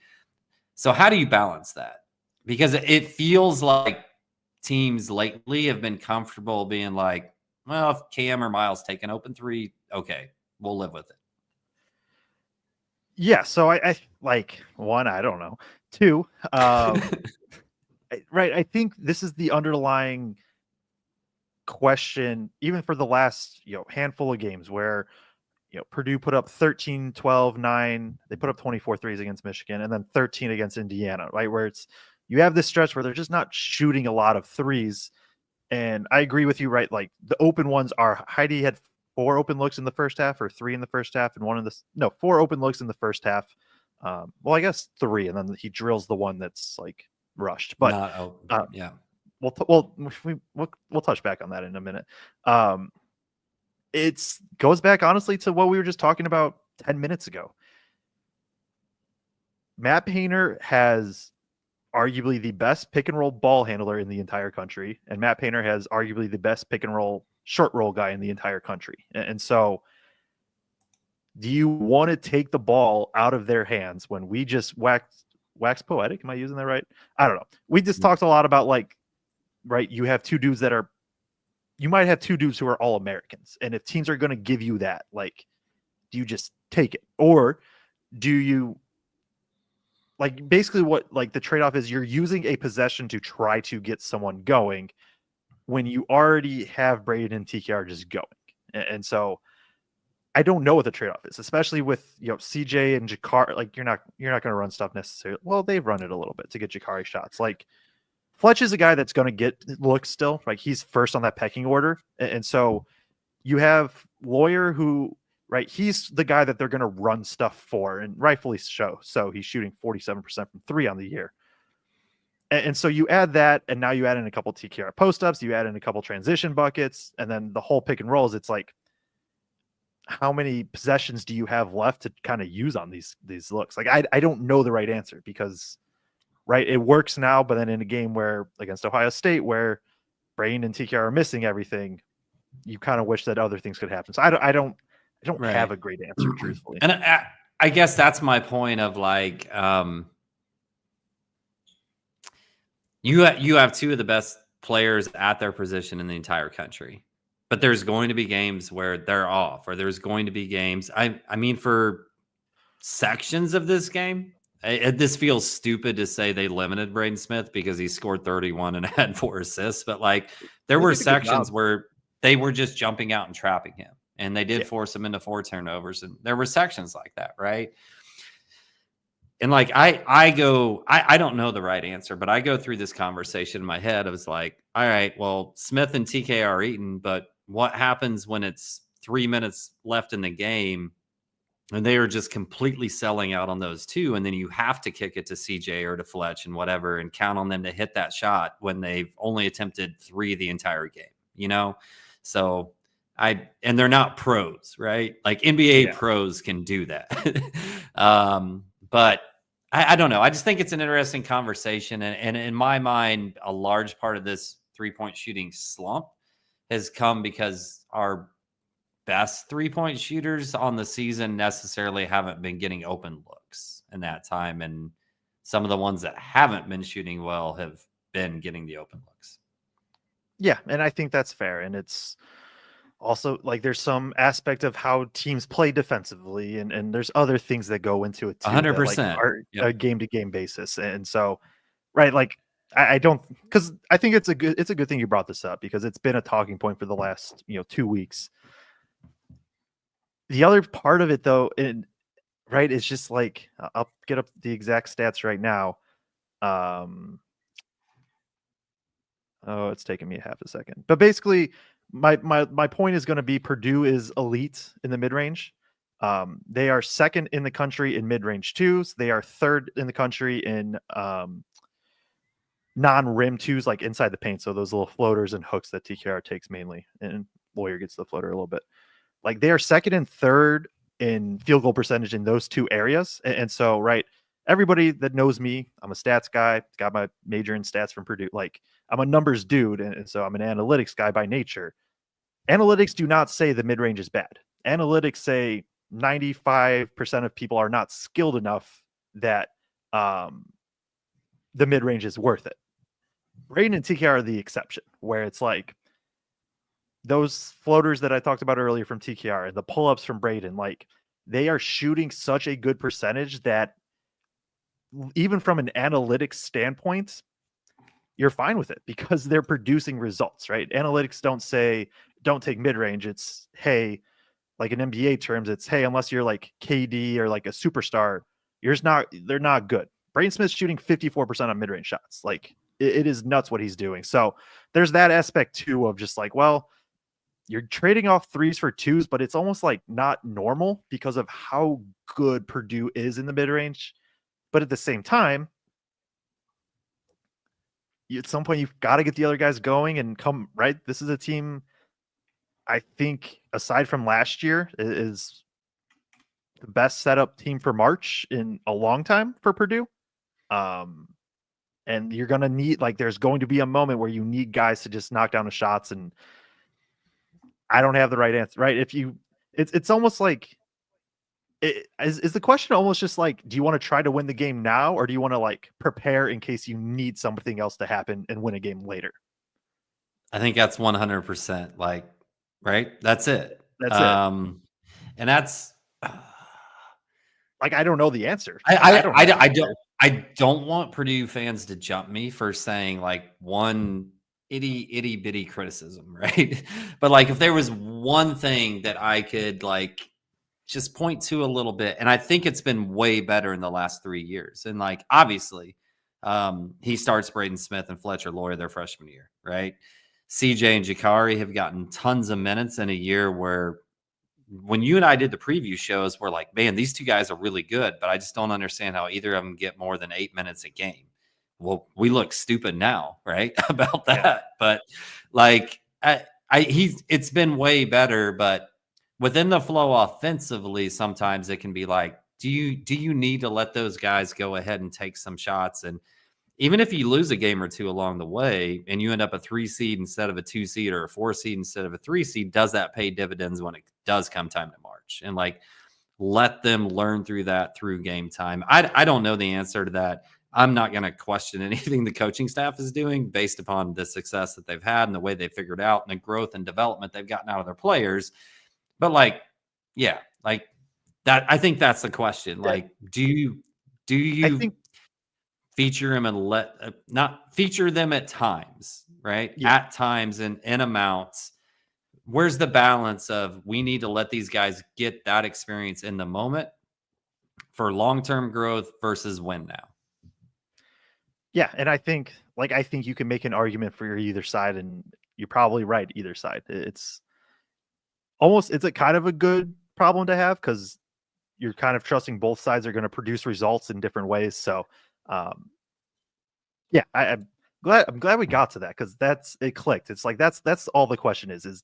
So how do you balance that? Because it feels like teams lately have been comfortable being well, if Cam or Miles take an open 3, okay, we'll live with it. Yeah, so I 1, I don't know. 2, right, I think this is the underlying question, even for the last handful of games, where Purdue put up 13, 12, 9. They put up 24 threes against Michigan and then 13 against Indiana, right? Where you have this stretch where they're just not shooting a lot of threes. And I agree with you, right? Like the open ones are Heidi had 4 open looks in the first half or 3 in the first half and 4 open looks in the first half. Well, I guess 3, and then he drills the one that's like rushed, but not open. Yeah. We'll touch back on that in a minute. It goes back honestly to what we were just talking about 10 minutes ago. Matt Painter has arguably the best pick and roll ball handler in the entire country, and Matt Painter has arguably the best pick and roll short roll guy in the entire country. And so do you want to take the ball out of their hands when we just wax poetic? Am I using that right? I don't know. We just talked a lot about like, right, you have 2 dudes you might have 2 dudes who are all Americans. And if teams are going to give you that, like, do you just take it? Or do you, like, basically what, like, the trade-off is you're using a possession to try to get someone going when you already have Braden and TKR just going. And so I don't know what the trade-off is, especially with, CJ and Jakari. Like, you're not going to run stuff necessarily. Well, they've run it a little bit to get Jakari shots. Like, Fletch is a guy that's going to get looks still. Like, he's first on that pecking order. And so you have Lawyer who, right, he's the guy that they're going to run stuff for, and rightfully so. So he's shooting 47% from 3 on the year. And so you add that, and now you add in a couple TKR post-ups, you add in a couple transition buckets, and then the whole pick and rolls. It's like, how many possessions do you have left to kind of use on these looks? Like, I don't know the right answer because, right, it works now, but then in a game where against Ohio State, where Braden and TKR are missing everything, you kind of wish that other things could happen. So I don't Right. have a great answer, truthfully. And I guess that's my point of like, you have 2 of the best players at their position in the entire country, but there's going to be games where they're off, or there's going to be games. I mean, for sections of this game, this feels stupid to say they limited Braden Smith because he scored 31 and had 4 assists, but like there were sections where they were just jumping out and trapping him, and they did force him into 4 turnovers, and there were sections like that, right? And like I don't know the right answer, but I go through this conversation in my head. I was like, all right, well, Smith and TK are eaten, but what happens when it's 3 minutes left in the game and they are just completely selling out on those 2, and then you have to kick it to CJ or to Fletch and whatever and count on them to hit that shot when they've only attempted 3 the entire game, So and they're not pros, right? Like NBA pros can do that. But I don't know. I just think it's an interesting conversation. And in my mind, a large part of this 3-point shooting slump has come because our best 3-point shooters on the season necessarily haven't been getting open looks in that time. And some of the ones that haven't been shooting well have been getting the open looks. Yeah. And I think that's fair. And it's also like there's some aspect of how teams play defensively, and there's other things that go into it too. 100%. That, like, are a game-to-game basis. And so, right, like I don't, because I think it's a good thing you brought this up, because it's been a talking point for the last 2 weeks. The other part of it though, right, is just like, I'll get up the exact stats right now. It's taking me half a second, but basically my point is going to be Purdue is elite in the mid-range. They are second in the country in mid-range 2s. They are third in the country in non-rim 2s, like inside the paint. So those little floaters and hooks that TKR takes mainly, and Lawyer gets the floater a little bit. Like they are second and third in field goal percentage in those 2 areas. And so, right, everybody that knows me, I'm a stats guy, got my major in stats from Purdue. Like I'm a numbers dude. And so I'm an analytics guy by nature. Analytics do not say the mid-range is bad. Analytics say 95% of people are not skilled enough that the mid-range is worth it. Braden and TK are the exception, where it's like those floaters that I talked about earlier from TKR and the pull-ups from Braden, like they are shooting such a good percentage that even from an analytics standpoint, you're fine with it because they're producing results, right? Analytics don't say, don't take mid-range. It's, hey, like in NBA terms, it's, hey, unless you're like KD or like a superstar, they're not good. Braden Smith's shooting 54% on mid-range shots. Like it is nuts what he's doing. So there's that aspect too of just like, well, you're trading off threes for twos, but it's almost like not normal because of how good Purdue is in the mid-range. But at the same time, at some point you've got to get the other guys going and come right. This is a team, I think, aside from last year, is the best setup team for March in a long time for Purdue. And you're going to need, like, there's going to be a moment where you need guys to just knock down the shots. And I don't have the right answer, right? It's almost like, is the question almost just like, do you want to try to win the game now, or do you want to like prepare in case you need something else to happen and win a game later? I think that's 100% like, right. That's it. That's it. And that's like, I don't know the answer. I don't want Purdue fans to jump me for saying like one itty bitty criticism, right? But like, if there was one thing that I could like just point to a little bit, and I think it's been way better in the last 3 years. And like, obviously, he starts Braden Smith and Fletcher Loyer their freshman year, right? CJ and Jakari have gotten tons of minutes in a year where when you and I did the preview shows, we're like, man, these two guys are really good, but I just don't understand how either of them get more than 8 minutes a game. Well, we look stupid now, right? About that. Yeah. But like, it's been way better, but within the flow offensively, sometimes it can be like, do you need to let those guys go ahead and take some shots? And even if you lose a game or two along the way and you end up a 3 seed instead of a 2 seed or a 4 seed instead of a 3 seed, does that pay dividends when it does come time to March? And like, let them learn through that through game time. I don't know the answer to that. I'm not going to question anything the coaching staff is doing based upon the success that they've had and the way they figured out and the growth and development they've gotten out of their players. But like, yeah, like that, I think that's the question. Like, do you feature them and not feature them at times, right? Yeah. At times and in amounts. Where's the balance of we need to let these guys get that experience in the moment for long-term growth versus win now? Yeah, and I think you can make an argument for either side, and you're probably right either side. It's a kind of a good problem to have because you're kind of trusting both sides are going to produce results in different ways. So, yeah, I'm glad we got to that because it clicked. It's like that's all the question is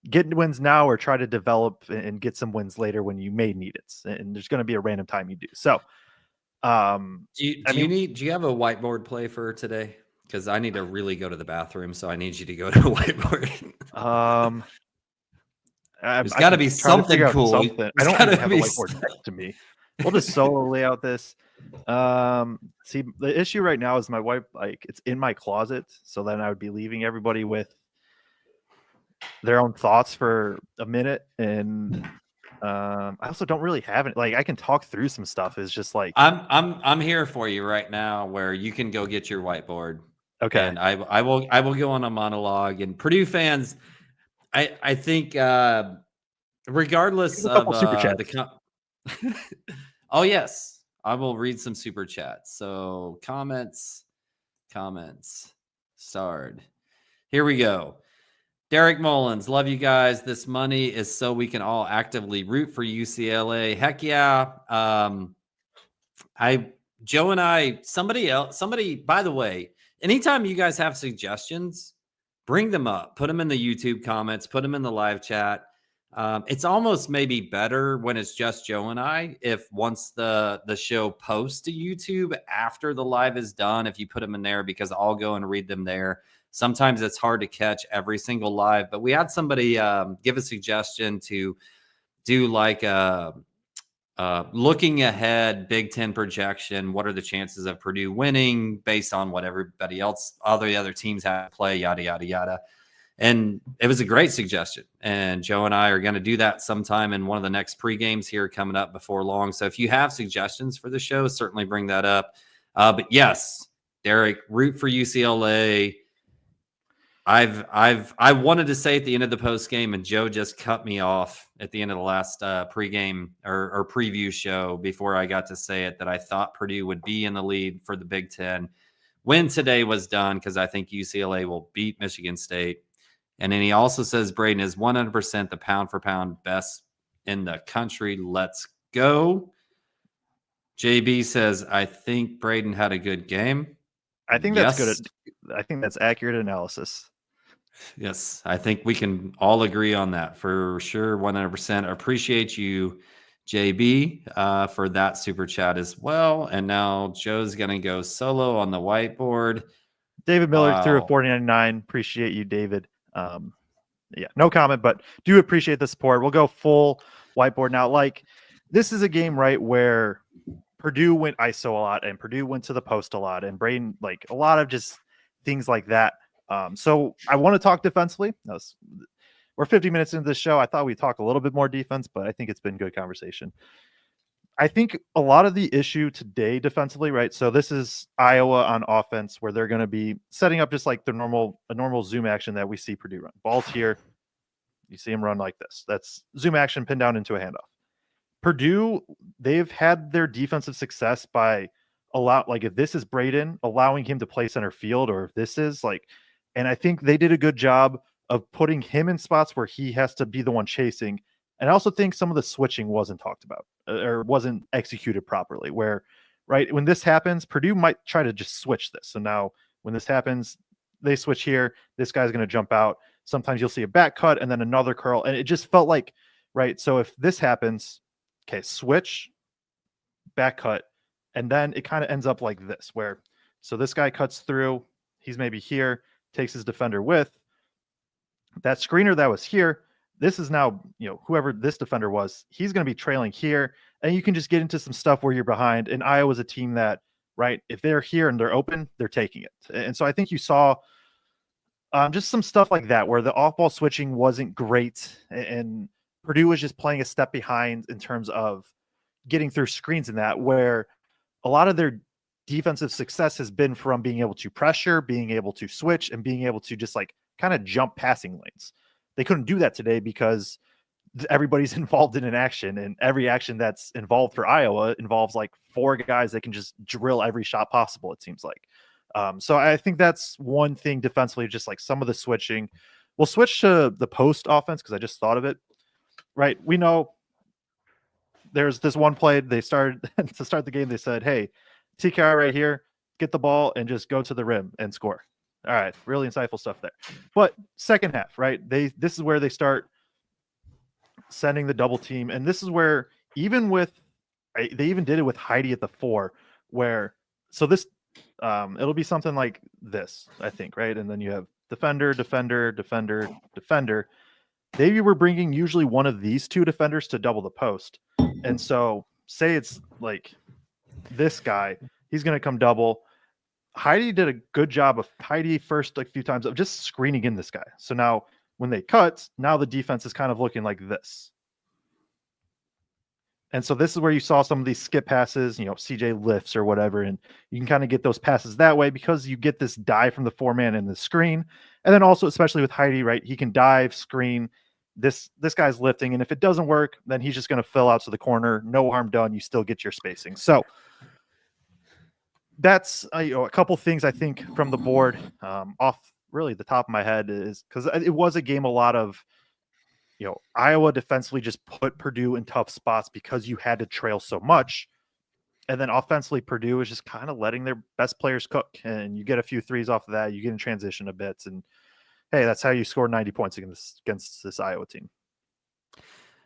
get wins now or try to develop and get some wins later when you may need it. And there's going to be a random time you do. So, do you have a whiteboard play for today? Because I need to really go to the bathroom, so I need you to go to a whiteboard. There's got to be something cool. Something. I don't even have a whiteboard next to me. We'll just solo lay out this. See, the issue right now is my wife, like, it's in my closet, so then I would be leaving everybody with their own thoughts for a minute, and I also don't really have it. Like, I can talk through some stuff. It's just like I'm here for you right now, where you can go get your whiteboard. Okay, and I will go on a monologue. And Purdue fans, I think regardless of super chats. Oh yes, I will read some super chats. So comments starred. Here we go. Derek Mullins, love you guys. This money is so we can all actively root for UCLA. Heck yeah. Joe and I, somebody, by the way, anytime you guys have suggestions, bring them up, put them in the YouTube comments, put them in the live chat. It's almost maybe better when it's just Joe and I, if once the show posts to YouTube after the live is done, if you put them in there, because I'll go and read them there. Sometimes it's hard to catch every single live, but we had somebody give a suggestion to do like looking ahead, Big Ten projection. What are the chances of Purdue winning based on what everybody else, all the other teams have to play, yada, yada, yada. And it was a great suggestion. And Joe and I are going to do that sometime in one of the next pre-games here coming up before long. So if you have suggestions for the show, certainly bring that up. But yes, Derek, root for UCLA. I wanted to say at the end of the post game, and Joe just cut me off at the end of the last pregame or preview show before I got to say it, that I thought Purdue would be in the lead for the Big Ten when today was done, because I think UCLA will beat Michigan State. And then he also says Braden is 100% the pound for pound best in the country. Let's go. JB says, I think Braden had a good game. I think that's good. I think that's accurate analysis. Yes, I think we can all agree on that for sure. 100%. Appreciate you, JB, for that super chat as well. And now Joe's going to go solo on the whiteboard. David Miller threw a 499. Appreciate you, David. Yeah, no comment, but do appreciate the support. We'll go full whiteboard now. Like, this is a game, right, where Purdue went ISO a lot and Purdue went to the post a lot, and Braden, like, a lot of just things like that. So I want to talk defensively. We're 50 minutes into the show. I thought we'd talk a little bit more defense, but I think it's been good conversation. I think a lot of the issue today defensively, right? So this is Iowa on offense, where they're going to be setting up just like a normal zoom action that we see Purdue run. Ball's here. You see them run like this. That's zoom action pinned down into a handoff. Purdue, they've had their defensive success by if this is Braden, allowing him to play center field, or if this is and I think they did a good job of putting him in spots where he has to be the one chasing. And I also think some of the switching wasn't talked about or wasn't executed properly, where, right, when this happens, Purdue might try to just switch this. So now when this happens, they switch here. This guy's going to jump out. Sometimes you'll see a back cut and then another curl. And it just felt like, right, so if this happens, okay, switch, back cut, and then it kind of ends up like this, where, so this guy cuts through, he's maybe here, takes his defender with that screener that was here. This is now, whoever this defender was, he's going to be trailing here, and you can just get into some stuff where you're behind. And Iowa's a team that, right, if they're here and they're open, they're taking it. And so I think you saw just some stuff like that, where the off-ball switching wasn't great, and Purdue was just playing a step behind in terms of getting through screens in that, where a lot of their defensive success has been from being able to pressure, being able to switch, and being able to just kind of jump passing lanes. They couldn't do that today because everybody's involved in an action, and every action that's involved for Iowa involves 4 guys that can just drill every shot possible, it seems like. So I think that's one thing defensively, just some of the switching. We'll switch to the post offense because I just thought of it. Right. We know there's this one play they started to start the game. They said, hey, TKR right here, get the ball and just go to the rim and score. All right. Really insightful stuff there. But second half, right, this is where they start sending the double team. And this is where they even did it with Heidi at the 4, where, so this, it'll be something like this, I think, right? And then you have defender, defender, defender, defender. They were bringing usually one of these 2 defenders to double the post. And so say it's this guy, he's going to come double. Heidi did a good job of first few times of just screening in this guy. So now when they cut, now the defense is kind of looking like this. And so this is where you saw some of these skip passes, CJ lifts or whatever, and you can kind of get those passes that way because you get this dive from the 4-man in the screen. And then also, especially with Heidi, right, he can dive, screen. This guy's lifting, and if it doesn't work, then he's just going to fill out to the corner. No harm done. You still get your spacing. So that's a couple things I think from the board off really the top of my head, is because it was a game, a lot of Iowa defensively just put Purdue in tough spots because you had to trail so much. And then offensively, Purdue is just kind of letting their best players cook, and you get a few threes off of that. You get in transition a bit, and hey, that's how you score 90 points against this Iowa team.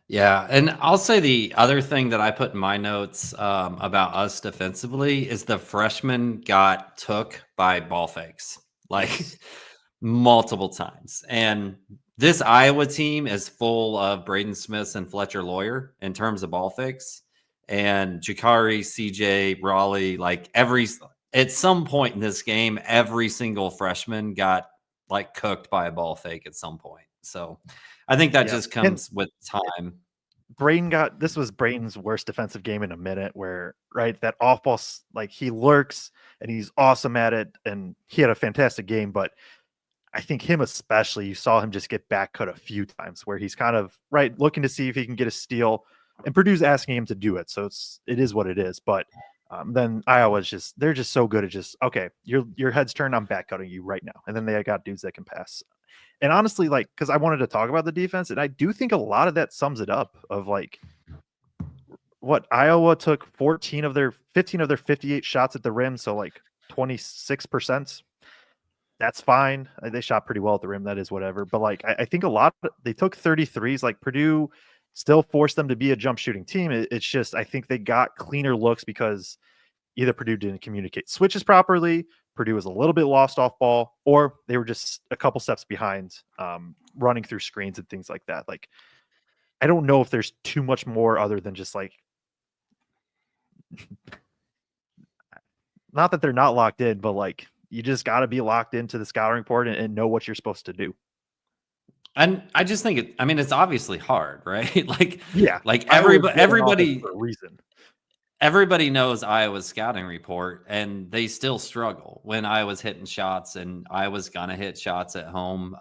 Yeah, and I'll say the other thing that I put in my notes about us defensively is the freshmen got took by ball fakes multiple times. And this Iowa team is full of Braden Smiths and Fletcher Lawyer in terms of ball fakes. And Jakari, CJ, Raleigh, at some point in this game, every single freshman got cooked by a ball fake at some point. So I think that just comes with time. This was Braden's worst defensive game in a minute, where, right, that off ball, he lurks and he's awesome at it, and he had a fantastic game, but I think him especially, you saw him just get back cut a few times where he's kind of looking to see if he can get a steal, and Purdue's asking him to do it. So it is what it is. But then Iowa's they're just so good at okay, your head's turned, I'm back cutting you right now. And then they got dudes that can pass. And honestly, because I wanted to talk about the defense, and I do think a lot of that sums it up of what Iowa took 15 of their 58 shots at the rim. So 26%. That's fine. They shot pretty well at the rim. That is whatever. But I think they took 33s. Purdue still forced them to be a jump shooting team. It's just, I think they got cleaner looks because either Purdue didn't communicate switches properly, Purdue was a little bit lost off ball, or they were just a couple steps behind, running through screens and things like that. I don't know if there's too much more other than just not that they're not locked in, but you just got to be locked into the scouting report and know what you're supposed to do. And I just think it's obviously hard, right? Everybody for a reason. Everybody knows Iowa's scouting report, and they still struggle when Iowa's hitting shots, and Iowa's gonna hit shots at home.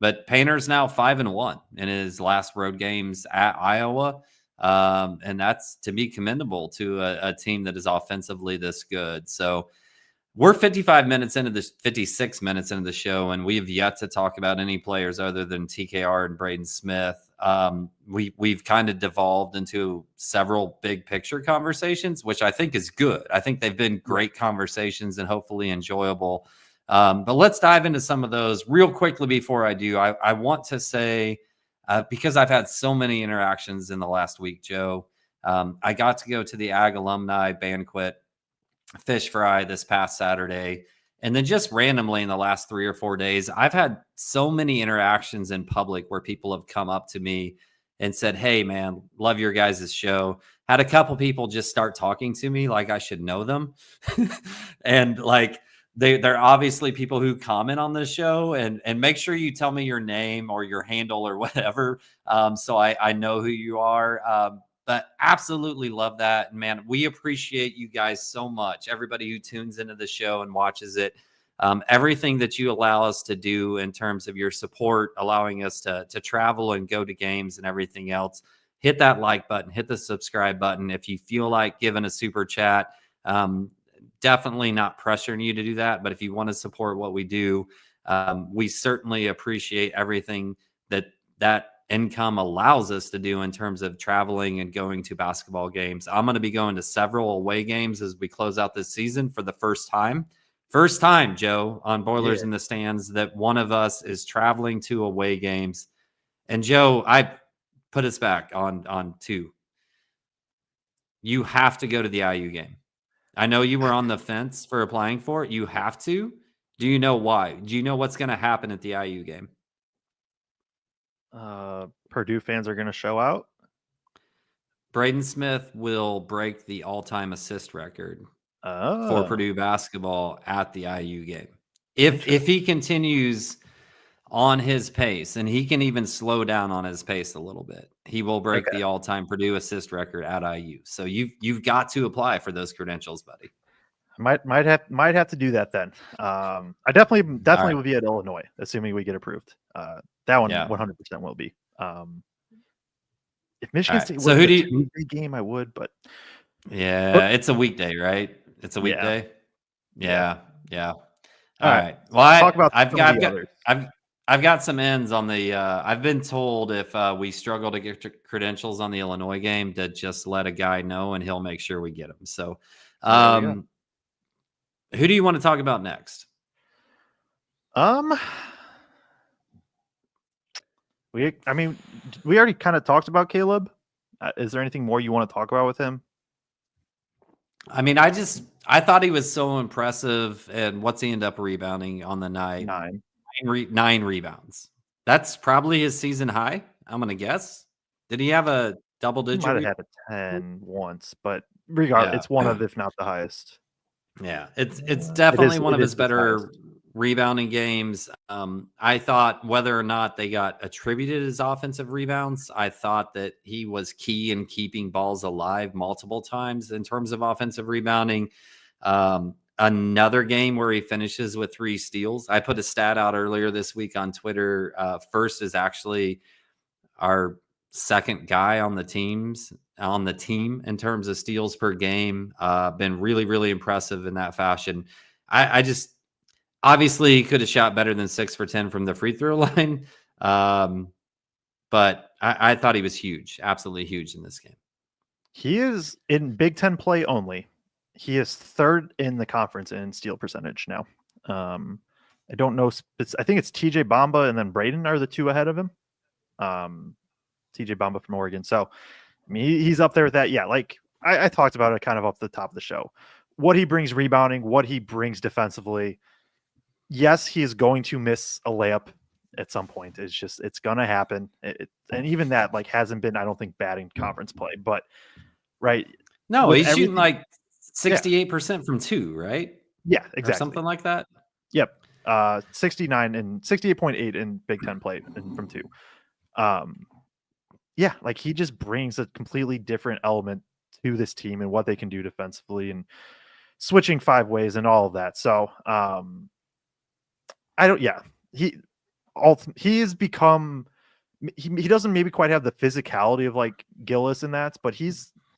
But Painter's now 5-1 in his last road games at Iowa. And that's to be commendable to a team that is offensively this good. So we're 56 minutes into the show, and we have yet to talk about any players other than TKR and Braden Smith. We've kind of devolved into several big picture conversations, which I think is good. I think they've been great conversations and hopefully enjoyable. But let's dive into some of those real quickly before I do. I want to say, because I've had so many interactions in the last week, Joe, I got to go to the Ag Alumni Banquet Fish Fry this past Saturday. And then just randomly in the last 3 or 4 days, I've had so many interactions in public where people have come up to me and said, "Hey, man, love your guys' show." Had a couple people just start talking to me like I should know them. And they're obviously people who comment on the show, and make sure you tell me your name or your handle or whatever, so I know who you are. But absolutely love that. And man, we appreciate you guys so much. Everybody who tunes into the show and watches it, everything that you allow us to do in terms of your support, allowing us to travel and go to games and everything else. Hit that like button, hit the subscribe button. If you feel like giving a super chat, definitely not pressuring you to do that. But if you want to support what we do, we certainly appreciate everything that income allows us to do in terms of traveling and going to basketball games. I'm going to be going to several away games as we close out this season for the first time. First time, Joe, on Boilers in the Stands, that one of us is traveling to away games. And Joe, I put us back on 2. You have to go to the IU game. I know you were on the fence for applying for it. You have to. Do you know why? Do you know what's going to happen at the IU game? Purdue fans are going to show out. Braden Smith will break the all-time assist record for Purdue basketball at the IU game. If he continues on his pace, and he can even slow down on his pace a little bit, he will break the all-time Purdue assist record at IU. So you've got to apply for those credentials, buddy. Might have to do that then. I definitely will be at Illinois, assuming we get approved. That one 100% will be. If Michigan State was a Tuesday game, I would, but it's a weekday, right? It's a weekday. Yeah. All right. Well, talk about I've got some ends on the. I've been told if we struggle to get credentials on the Illinois game, to just let a guy know, and he'll make sure we get them. So, who do you want to talk about next? We already kind of talked about Caleb. Is there anything more you want to talk about with him? I thought he was so impressive. And what's he end up rebounding on the night? 9 rebounds. That's probably his season high, I'm going to guess. Did he have a double digit? He might have had a 10 once, but regardless, it's one of, if not the highest. Yeah, it's definitely one of his better rebounding games. I thought whether or not they got attributed as offensive rebounds, I thought that he was key in keeping balls alive multiple times in terms of offensive rebounding. another game where he finishes with 3 steals. I put a stat out earlier this week on Twitter. First is actually our second guy on the team in terms of steals per game. Been really, really impressive in that fashion. I just obviously could have shot better than 6 for 10 from the free throw line. But I thought he was huge, absolutely huge in this game. He is in Big Ten play only. He is third in the conference in steal percentage now. I don't know. I think it's TJ Bamba and then Braden are the 2 ahead of him. TJ Bamba from Oregon. So, I mean, he's up there with that. Yeah, like I talked about it kind of up the top of the show. What he brings rebounding, what he brings defensively. Yes, he is going to miss a layup at some point. It's going to happen. And even that like hasn't been, I don't think, bad in conference play. But, right. No, he's shooting like 68% from 2, right? Yeah, exactly. Or something like that. Yep. 69 and 68.8 in Big Ten play and from 2. Yeah, like he just brings a completely different element to this team and what they can do defensively and switching 5 ways and all of that. So he has become, he doesn't maybe quite have the physicality of like Gillis in that, but he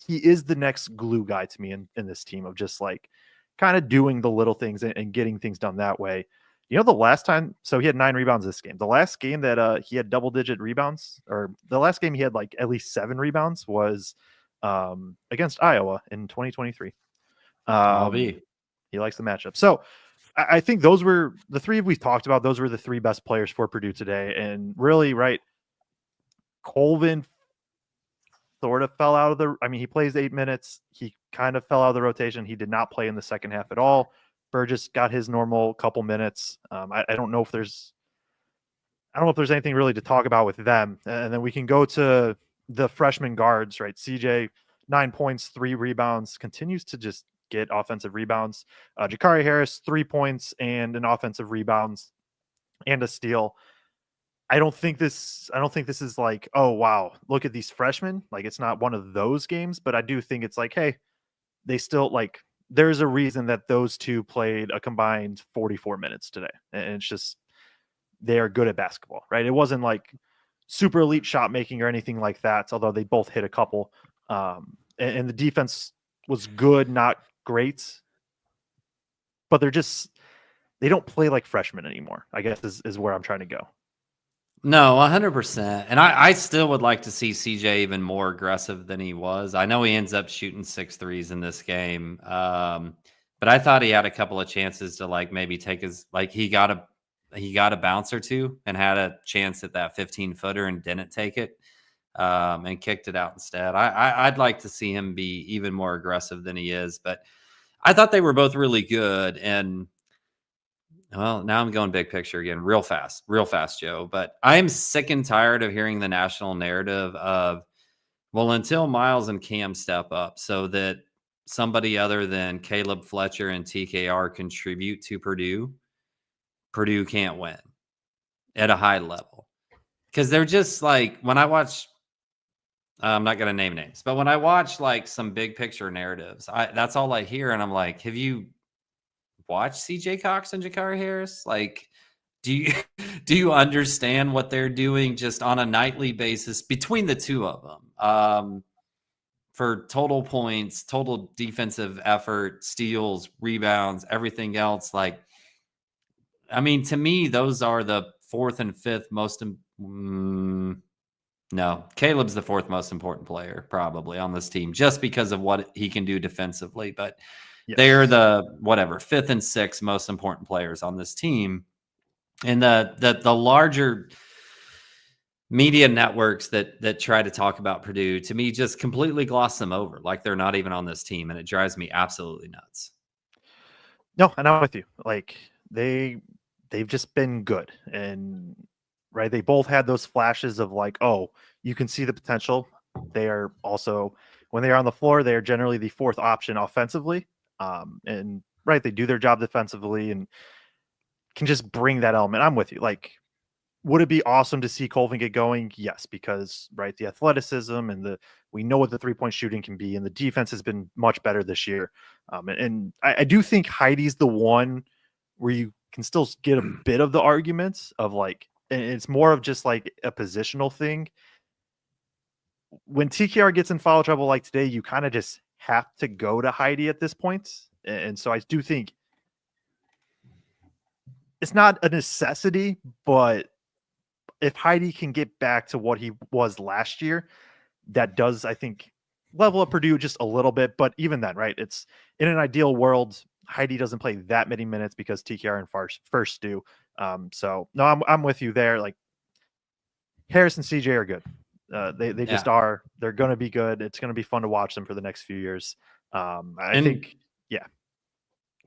is the next glue guy to me in this team of just like kind of doing the little things and getting things done that way. You know, the last time, so he had 9 rebounds this game. The last game that he had double-digit rebounds, or the last game he had like at least 7 rebounds was against Iowa in 2023. He likes the matchup. So I think those were the 3 we've talked about. Those were the 3 best players for Purdue today. And really, right, Colvin sort of fell out of he plays 8 minutes. He kind of fell out of the rotation. He did not play in the second half at all. Burgess got his normal couple minutes. I don't know if there's anything really to talk about with them. And then we can go to the freshman guards, right? CJ, 9 points, 3 rebounds, continues to just get offensive rebounds. Jakari Harris, 3 points and an offensive rebounds and a steal. I don't think this is like, oh wow, look at these freshmen. Like it's not one of those games, but I do think it's like, hey, they still like, there's a reason that those 2 played a combined 44 minutes today. And it's just, they are good at basketball, right? It wasn't like super elite shot making or anything like that, although they both hit a couple. And the defense was good, not great, but they don't play like freshmen anymore, I guess is where I'm trying to go. No, 100%. And I still would like to see CJ even more aggressive than he was. I know he ends up shooting 6 threes in this game. But I thought he had a couple of chances to like maybe take his, like he got a bounce or 2 and had a chance at that 15-footer and didn't take it and kicked it out instead. I'd like to see him be even more aggressive than he is. But I thought they were both really good. And well, now I'm going big picture again, real fast, Joe. But I'm sick and tired of hearing the national narrative of, well, until Miles and Cam step up so that somebody other than Caleb Fletcher and TKR contribute to Purdue, Purdue can't win at a high level. Because they're just like, when I watch, I'm not going to name names, but when I watch like some big picture narratives, that's all I hear. And I'm like, have you watch CJ Cox and Jakari Harris? Like, do you understand what they're doing just on a nightly basis between the 2 of them for total points, total defensive effort, steals, rebounds, everything else? Like, I mean, to me, those are the 4th and 5th most. No, Caleb's the 4th most important player probably on this team just because of what he can do defensively, but. Yes. They're the 5th and 6th most important players on this team. And the larger media networks that try to talk about Purdue, to me, just completely gloss them over. Like they're not even on this team. And it drives me absolutely nuts. No, and I'm with you. Like they've just been good. And right, they both had those flashes of like, oh, you can see the potential. They are also, when they are on the floor, they are generally the 4th option offensively. And right, they do their job defensively and can just bring that element. I'm with you. Like, would it be awesome to see Colvin get going? Yes, because right, the athleticism and We know what the 3-point shooting can be, and the defense has been much better this year. And I do think Heidi's the one where you can still get a bit of the arguments of like, and it's more of just like a positional thing. When TKR gets in foul trouble like today, you kind of just have to go to Heidi at this point. And so I do think it's not a necessity, but if Heidi can get back to what he was last year, that does, I think, level up Purdue just a little bit. But even then, right? It's in an ideal world, Heidi doesn't play that many minutes because TKR and first do. So no, I'm with you there. Like Harris and CJ are good. They just are. They're going to be good. It's going to be fun to watch them for the next few years. I think, yeah.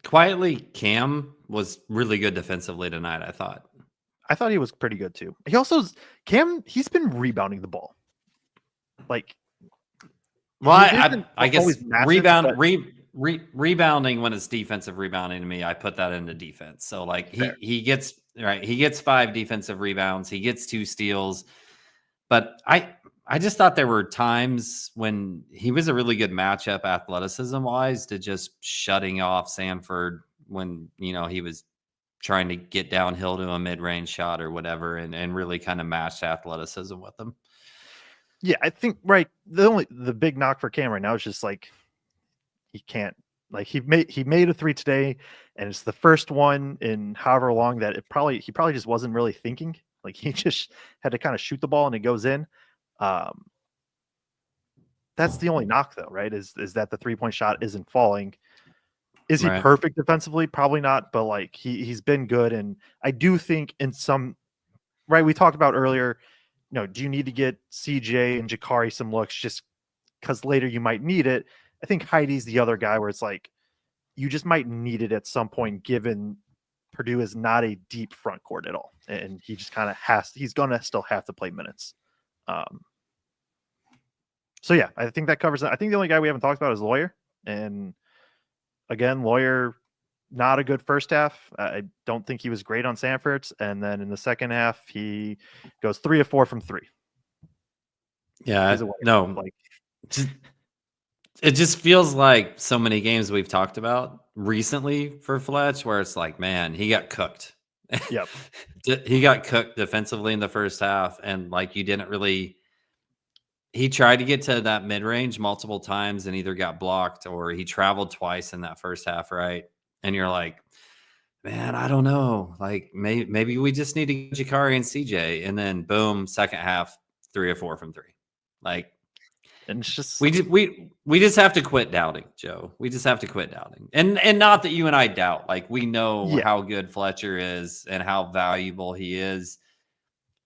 Quietly, Cam was really good defensively tonight, I thought. I thought he was pretty good too. He also, Cam, he's been rebounding the ball. Like, well, I guess massive, rebounding when it's defensive rebounding to me, I put that into defense. So like he gets 5 defensive rebounds, he gets 2 steals. But I just thought there were times when he was a really good matchup athleticism wise to just shutting off Sanford when, you know, he was trying to get downhill to a mid-range shot or whatever and really kind of matched athleticism with him. Yeah, I think the big knock for Cam right now is just like he can't, like he made a 3 today, and it's the first one in however long that he probably just wasn't really thinking. Like he just had to kind of shoot the ball and it goes in. That's the only knock though, right? Is that the 3-point shot isn't falling. Is he perfect defensively? Probably not, but like he's been good. And I do think in some, right, we talked about earlier, do you need to get CJ and Jakari some looks just because later you might need it? I think Heidi's the other guy where it's like, you just might need it at some point, given Purdue is not a deep front court at all. And he just kind of he's going to still have to play minutes. So yeah, I think that covers it. I think the only guy we haven't talked about is Lawyer. And again, Lawyer, not a good first half. I don't think he was great on Sanford's. And then in the second half, he goes 3 of 4 from 3. Yeah, no, it just feels like so many games we've talked about recently for Fletch where it's like, man, he got cooked. Yep. He got cooked defensively in the first half. And like, he tried to get to that mid-range multiple times and either got blocked or he traveled twice in that first half, right? And you're like, man, I don't know. Like maybe we just need to get Jakari and CJ, and then boom, second half, 3 or 4 from 3. Like, and it's just we just have to quit doubting, Joe. We just have to quit doubting, and not that you and I doubt. Like we know how good Fletcher is and how valuable he is.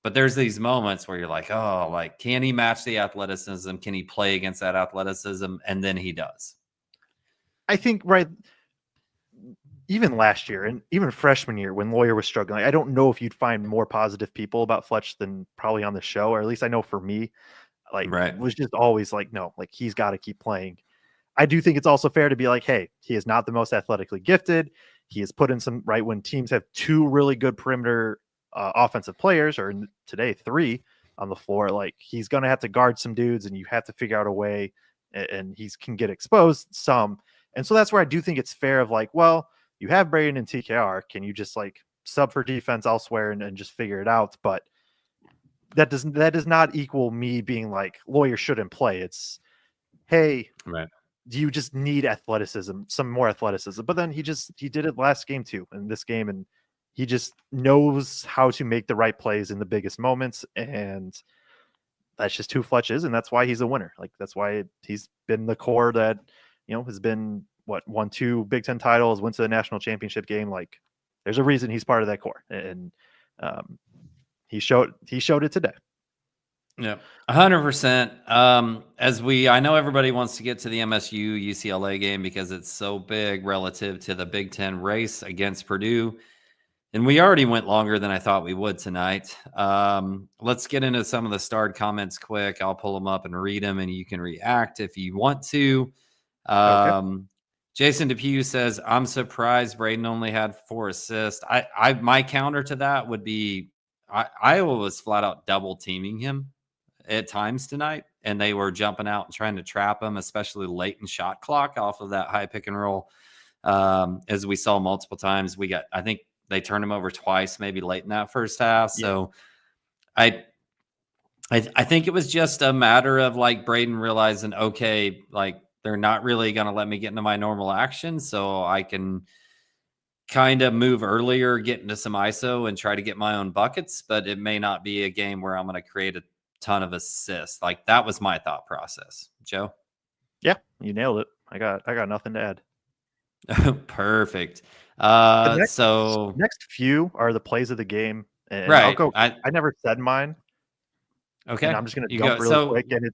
But there's these moments where you're like, oh, like, can he match the athleticism? Can he play against that athleticism? And then he does. I think, right, even last year and even freshman year when Lawyer was struggling, I don't know if you'd find more positive people about Fletch than probably on the show, or at least I know for me, like, it was just always like, no, like, he's got to keep playing. I do think it's also fair to be like, hey, he is not the most athletically gifted. He has put in some, right, when teams have 2 really good perimeter offensive players, or today 3 on the floor, like he's going to have to guard some dudes and you have to figure out a way, and he can get exposed some. And so that's where I do think it's fair of like, well, you have Braden and TKR. Can you just like sub for defense elsewhere and just figure it out? But that does not equal me being like Lawyer shouldn't play. It's, hey, do you just need athleticism, some more athleticism? But then he did it last game too, in this game, and he just knows how to make the right plays in the biggest moments, and that's just who Fletch is, and that's why he's a winner. Like that's why he's been the core that has been won 2 Big Ten titles, went to the national championship game. Like there's a reason he's part of that core, and he showed it today. Yeah, 100%. I know everybody wants to get to the MSU UCLA game because it's so big relative to the Big Ten race against Purdue. And we already went longer than I thought we would tonight. Let's get into some of the starred comments quick. I'll pull them up and read them, and you can react if you want to. Okay. Jason Depew says, I'm surprised Braden only had 4 assists. My counter to that would be Iowa was flat out double teaming him at times tonight. and they were jumping out and trying to trap him, especially late in shot clock off of that high pick and roll. As we saw multiple times, I think they turned him over twice, maybe late in that first half. Yeah. So I think it was just a matter of like Braden realizing, okay, like they're not really going to let me get into my normal action, so I can kind of move earlier, get into some ISO and try to get my own buckets, but it may not be a game where I'm going to create a ton of assists. Like that was my thought process. Joe? Yeah, you nailed it. I got nothing to add. Perfect. The next few are the plays of the game. And right. I'll go. I never said mine. Okay. And I'm just going to jump really quick. And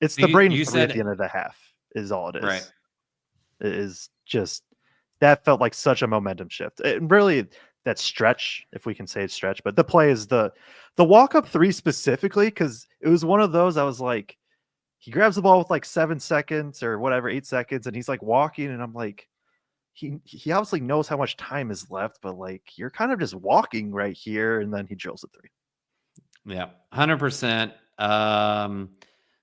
it's the Braden three at the end of the half is all it is. Right. It is just, that felt like such a momentum shift. And really that stretch, if we can say it's stretch, but the play is the walk-up three specifically, because it was one of those I was like, he grabs the ball with like 7 seconds or whatever, 8 seconds, and he's like walking, and I'm like, he obviously knows how much time is left, but like you're kind of just walking right here, and then he drills a three. Yeah, 100%.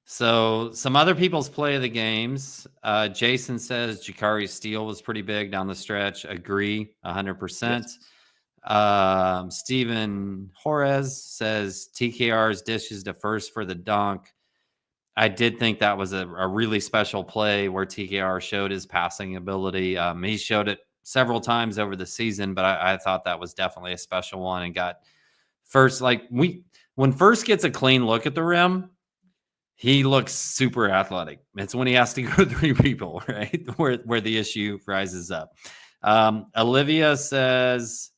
So some other people's play of the games. Jason says Jakari's steal was pretty big down the stretch. Agree, 100%. Yes. Steven Jorez says TKR's dishes to first for the dunk. I did think that was a really special play where TKR showed his passing ability. He showed it several times over the season, but I thought that was definitely a special one and got first. Like when first gets a clean look at the rim, he looks super athletic. It's when he has to go through people, right? Where the issue rises up. Olivia says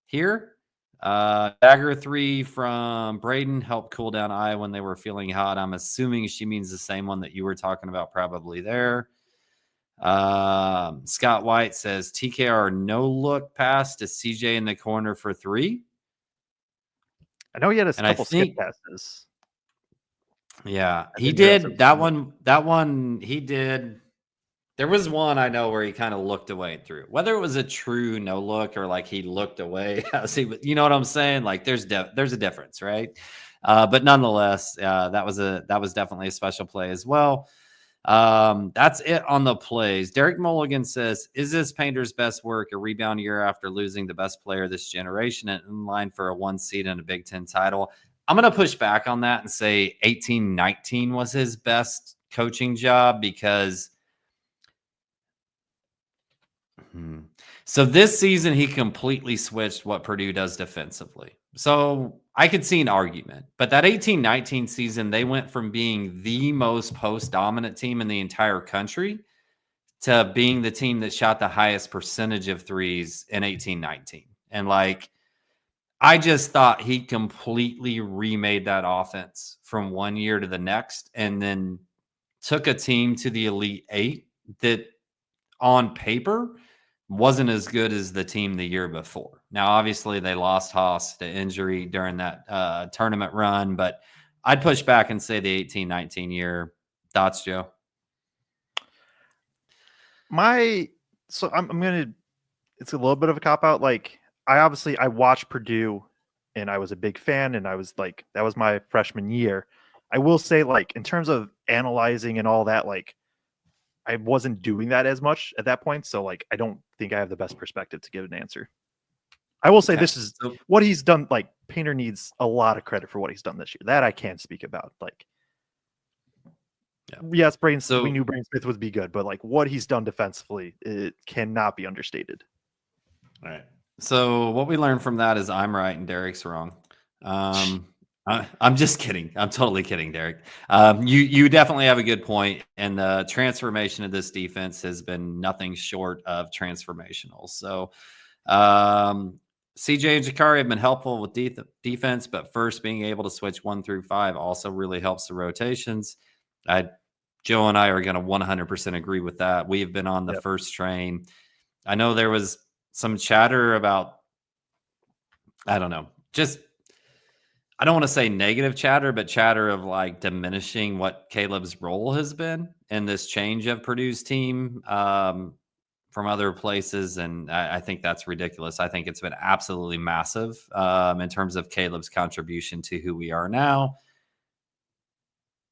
here, dagger three from Braden helped cool down Eye when they were feeling hot. I'm assuming she means the same one that you were talking about probably there. Scott White says TKR no look pass to CJ in the corner for three. I know he had a couple skip passes. Yeah, he did that one. He did. There was one I know where he kind of looked away and threw. Whether it was a true no look or like he looked away, you know what I'm saying? Like there's a difference, right? But nonetheless, that was definitely a special play as well. That's it on the plays. Derek Mulligan says, "Is this Painter's best work a rebound year after losing the best player this generation and in line for a 1 seed and a Big Ten title?" I'm going to push back on that and say 18-19 was his best coaching job because. So this season, he completely switched what Purdue does defensively. So I could see an argument. But that 18-19 season, they went from being the most post-dominant team in the entire country to being the team that shot the highest percentage of threes in 18-19. And like, I just thought he completely remade that offense from one year to the next and then took a team to the Elite Eight that on paper wasn't as good as the team the year before. Now, obviously, they lost Haas to injury during that tournament run, but I'd push back and say the 18-19 year. Thoughts, Joe? It's a little bit of a cop-out. Like, I watched Purdue, and I was a big fan, and I was like, that was my freshman year. I will say, like, in terms of analyzing and all that, like, I wasn't doing that as much at that point. So like, I don't think I have the best perspective to give an answer. I will say this is what he's done. Like Painter needs a lot of credit for what he's done this year. That I can speak about. Like, yes, we knew Braden Smith would be good, but like what he's done defensively, it cannot be understated. All right. So what we learned from that is I'm right and Derek's wrong. I'm just kidding. I'm totally kidding, Derek. You definitely have a good point, and the transformation of this defense has been nothing short of transformational. So CJ and Jakari have been helpful with defense, but first being able to switch 1 through 5 also really helps the rotations. Joe and I are going to 100% agree with that. We have been on the first train. I know there was some chatter about, I don't know, I don't want to say negative chatter, but chatter of like diminishing what Caleb's role has been in this change of Purdue's team from other places. And I think that's ridiculous. I think it's been absolutely massive in terms of Caleb's contribution to who we are now.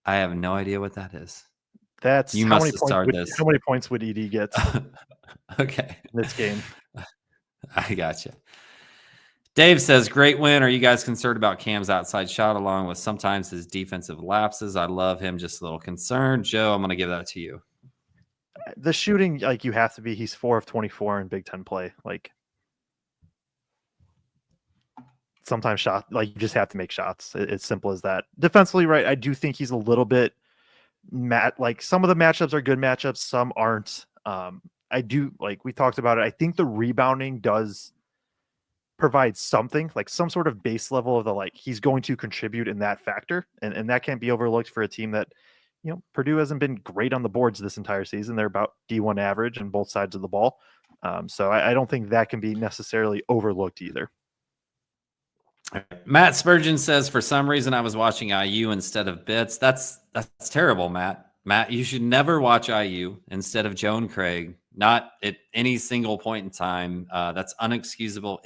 I have no idea what that is. That's You must have started this. How many points would ED get Okay. in this game? I gotcha. Dave says, great win. Are you guys concerned about Cam's outside shot along with sometimes his defensive lapses? I love him. Just a little concerned. Joe, I'm going to give that to you. The shooting, like you have to be. He's 4 of 24 in Big Ten play. Like sometimes like you just have to make shots. It's simple as that. Defensively, right? I do think he's a little bit like some of the matchups are good matchups, some aren't. I do, like we talked about it. I think the rebounding does provide something, like some sort of base level of the, like, he's going to contribute in that factor. And that can't be overlooked for a team that, you know, Purdue hasn't been great on the boards this entire season. They're about D1 average on both sides of the ball. So I don't think that can be necessarily overlooked either. Matt Spurgeon says, for some reason I was watching IU instead of Bits. That's terrible, Matt. Matt, you should never watch IU instead of Joe and Kraig. Not at any single point in time. That's inexcusable.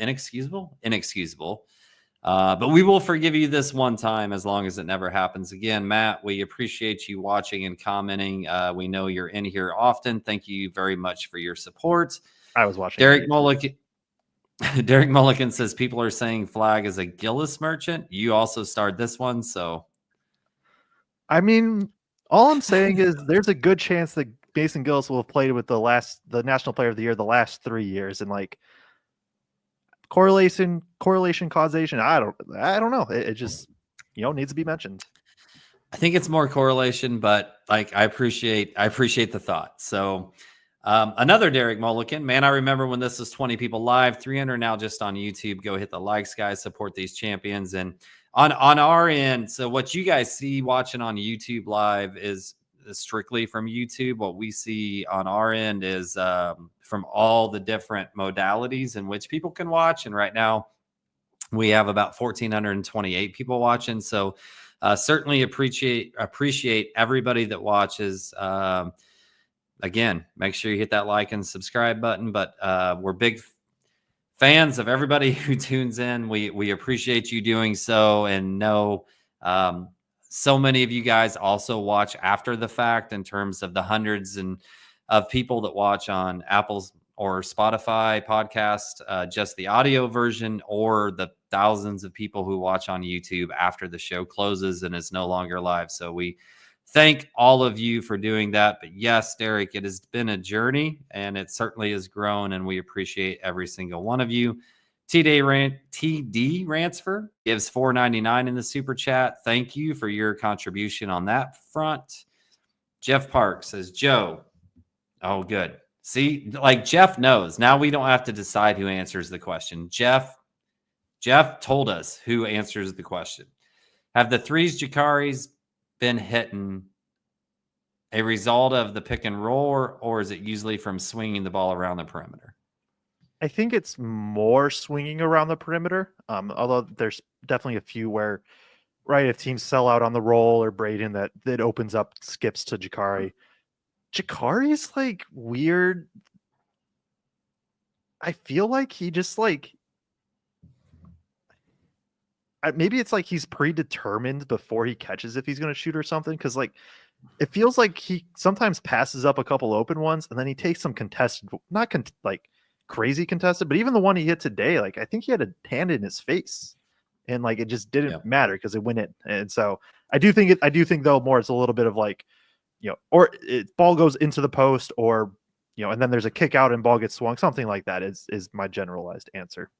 But we will forgive you this one time as long as it never happens again. Matt, we appreciate you watching and commenting. We know you're in here often. Thank you very much for your support. I was watching. Derek Mulligan says people are saying Flag is a Gillis merchant. You also starred this one, so I mean, all I'm saying is there's a good chance that Mason Gillis will have played with the National Player of the Year the last 3 years, and like correlation, causation. I don't know. It just, you know, needs to be mentioned. I think it's more correlation, but like I appreciate the thought. So another Derek Mulligan, man, I remember when this was 20 people live, 300 now just on YouTube. Go hit the likes, guys. Support these champions. And on our end, so what you guys see watching on YouTube live is strictly from YouTube. What we see on our end is from all the different modalities in which people can watch. And right now we have about 1,428 people watching. So certainly appreciate everybody that watches. Again, make sure you hit that like and subscribe button. But we're big fans of everybody who tunes in. We appreciate you doing so, and know so many of you guys also watch after the fact in terms of the hundreds of people that watch on Apple's or Spotify podcast, just the audio version, or the thousands of people who watch on YouTube after the show closes and is no longer live. So we thank all of you for doing that. But yes, Derek, it has been a journey, and it certainly has grown, and we appreciate every single one of you. TD Ransford gives $4.99 in the super chat. Thank you for your contribution on that front. Jeff Park says, Joe. Oh, good. See, like Jeff knows. Now we don't have to decide who answers the question. Jeff told us who answers the question. Have the threes Jakaris been hitting a result of the pick and roll, or is it usually from swinging the ball around the perimeter? I think it's more swinging around the perimeter. Although there's definitely a few where, right, if teams sell out on the roll or Braden, that opens up skips to Jakari. Jakari's like weird. I feel like he just like, maybe it's like he's predetermined before he catches if he's going to shoot or something. Cause like, it feels like he sometimes passes up a couple open ones and then he takes some contested, like crazy contested, but even the one he hit today, like I think he had a hand in his face and like it just didn't matter because it went in. And so I do think though more it's a little bit of like, you know, or ball goes into the post, or, you know, and then there's a kick out and ball gets swung. Something like that is my generalized answer.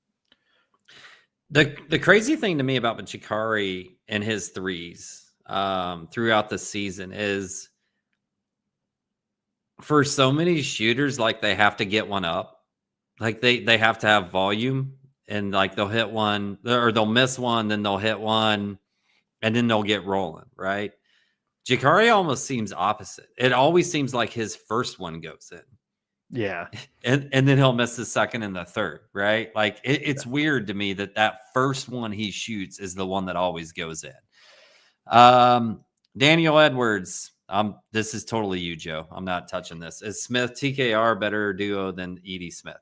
The crazy thing to me about Jakari and his threes throughout the season is, for so many shooters, like they have to get one up. Like they have to have volume, and like they'll hit one or they'll miss one, then they'll hit one, and then they'll get rolling, right? Jakari almost seems opposite. It always seems like his first one goes in. Yeah. And then he'll miss the second and the third, right? Like it's weird to me that first one he shoots is the one that always goes in. Daniel Edwards. This is totally you, Joe. I'm not touching this. Is Smith TKR better duo than Edie Smith?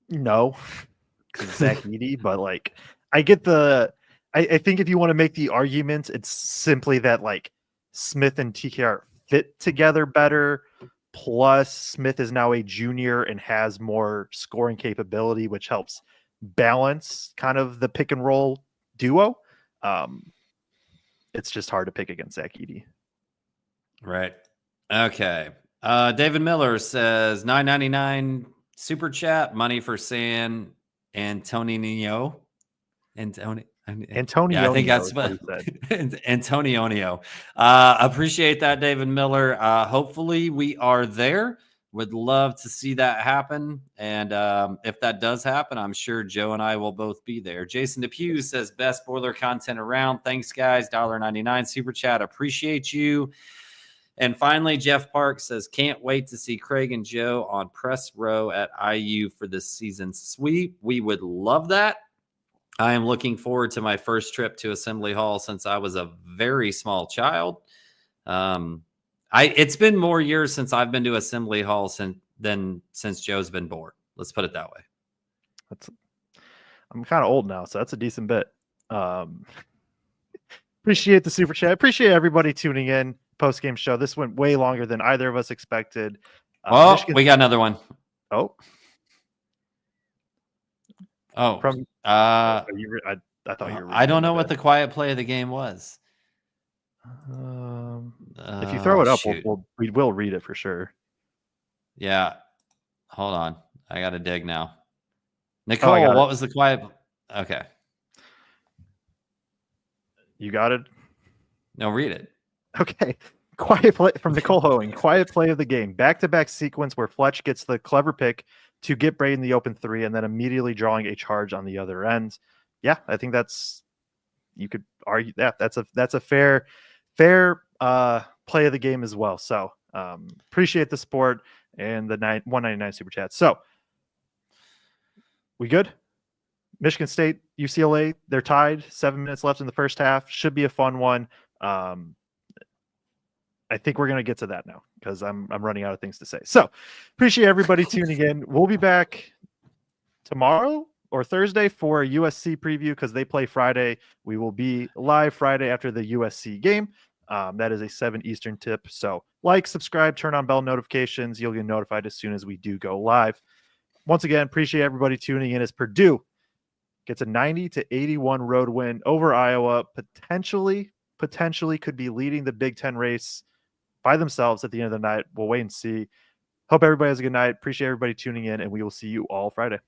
No, Zach Edey, but like I get the I think if you want to make the argument, it's simply that like Smith and TKR fit together better. Plus, Smith is now a junior and has more scoring capability, which helps balance kind of the pick and roll duo. It's just hard to pick against Zach Edey. Right. Okay. David Miller says $9.99 super chat, money for San Antonio. Antonio, yeah, I think that's what he said. Antonio. Appreciate that, David Miller. Hopefully we are there. Would love to see that happen. And if that does happen, I'm sure Joe and I will both be there. Jason DePew says best boiler content around. Thanks, guys. $1.99 super chat. Appreciate you. And finally, Jeff Park says, can't wait to see Kraig and Joe on press row at IU for this season's sweep. We would love that. I am looking forward to my first trip to Assembly Hall since I was a very small child. It's been more years since I've been to Assembly Hall since Joe's been born. Let's put it that way. I'm kind of old now, so that's a decent bit. Appreciate the super chat. Appreciate everybody tuning in. Post-game show. This went way longer than either of us expected. We got another one. Oh. I thought you were. I don't know what the quiet play of the game was. If you throw it up, we will read it for sure. Yeah. Hold on. I got to dig now. Nicole, what was the quiet? Okay. You got it? No, read it. Okay. Quiet play from Nicole Hoeing. Quiet play of the game. Back-to-back sequence where Fletch gets the clever pick to get Braden the open three and then immediately drawing a charge on the other end. Yeah, I think you could argue that that's a fair play of the game as well. So appreciate the support and the $1.99 super chat. So we good? Michigan State, UCLA, they're tied. 7 minutes left in the first half. Should be a fun one. I think we're going to get to that now because I'm running out of things to say. So appreciate everybody tuning in. We'll be back tomorrow or Thursday for a USC preview because they play Friday. We will be live Friday after the USC game. That is a 7 Eastern tip. So like, subscribe, turn on bell notifications. You'll get notified as soon as we do go live. Once again, appreciate everybody tuning in as Purdue gets a 90-81 road win over Iowa. Potentially could be leading the Big Ten race by themselves at the end of the night. We'll wait and see. Hope everybody has a good night. Appreciate everybody tuning in, and we will see you all Friday.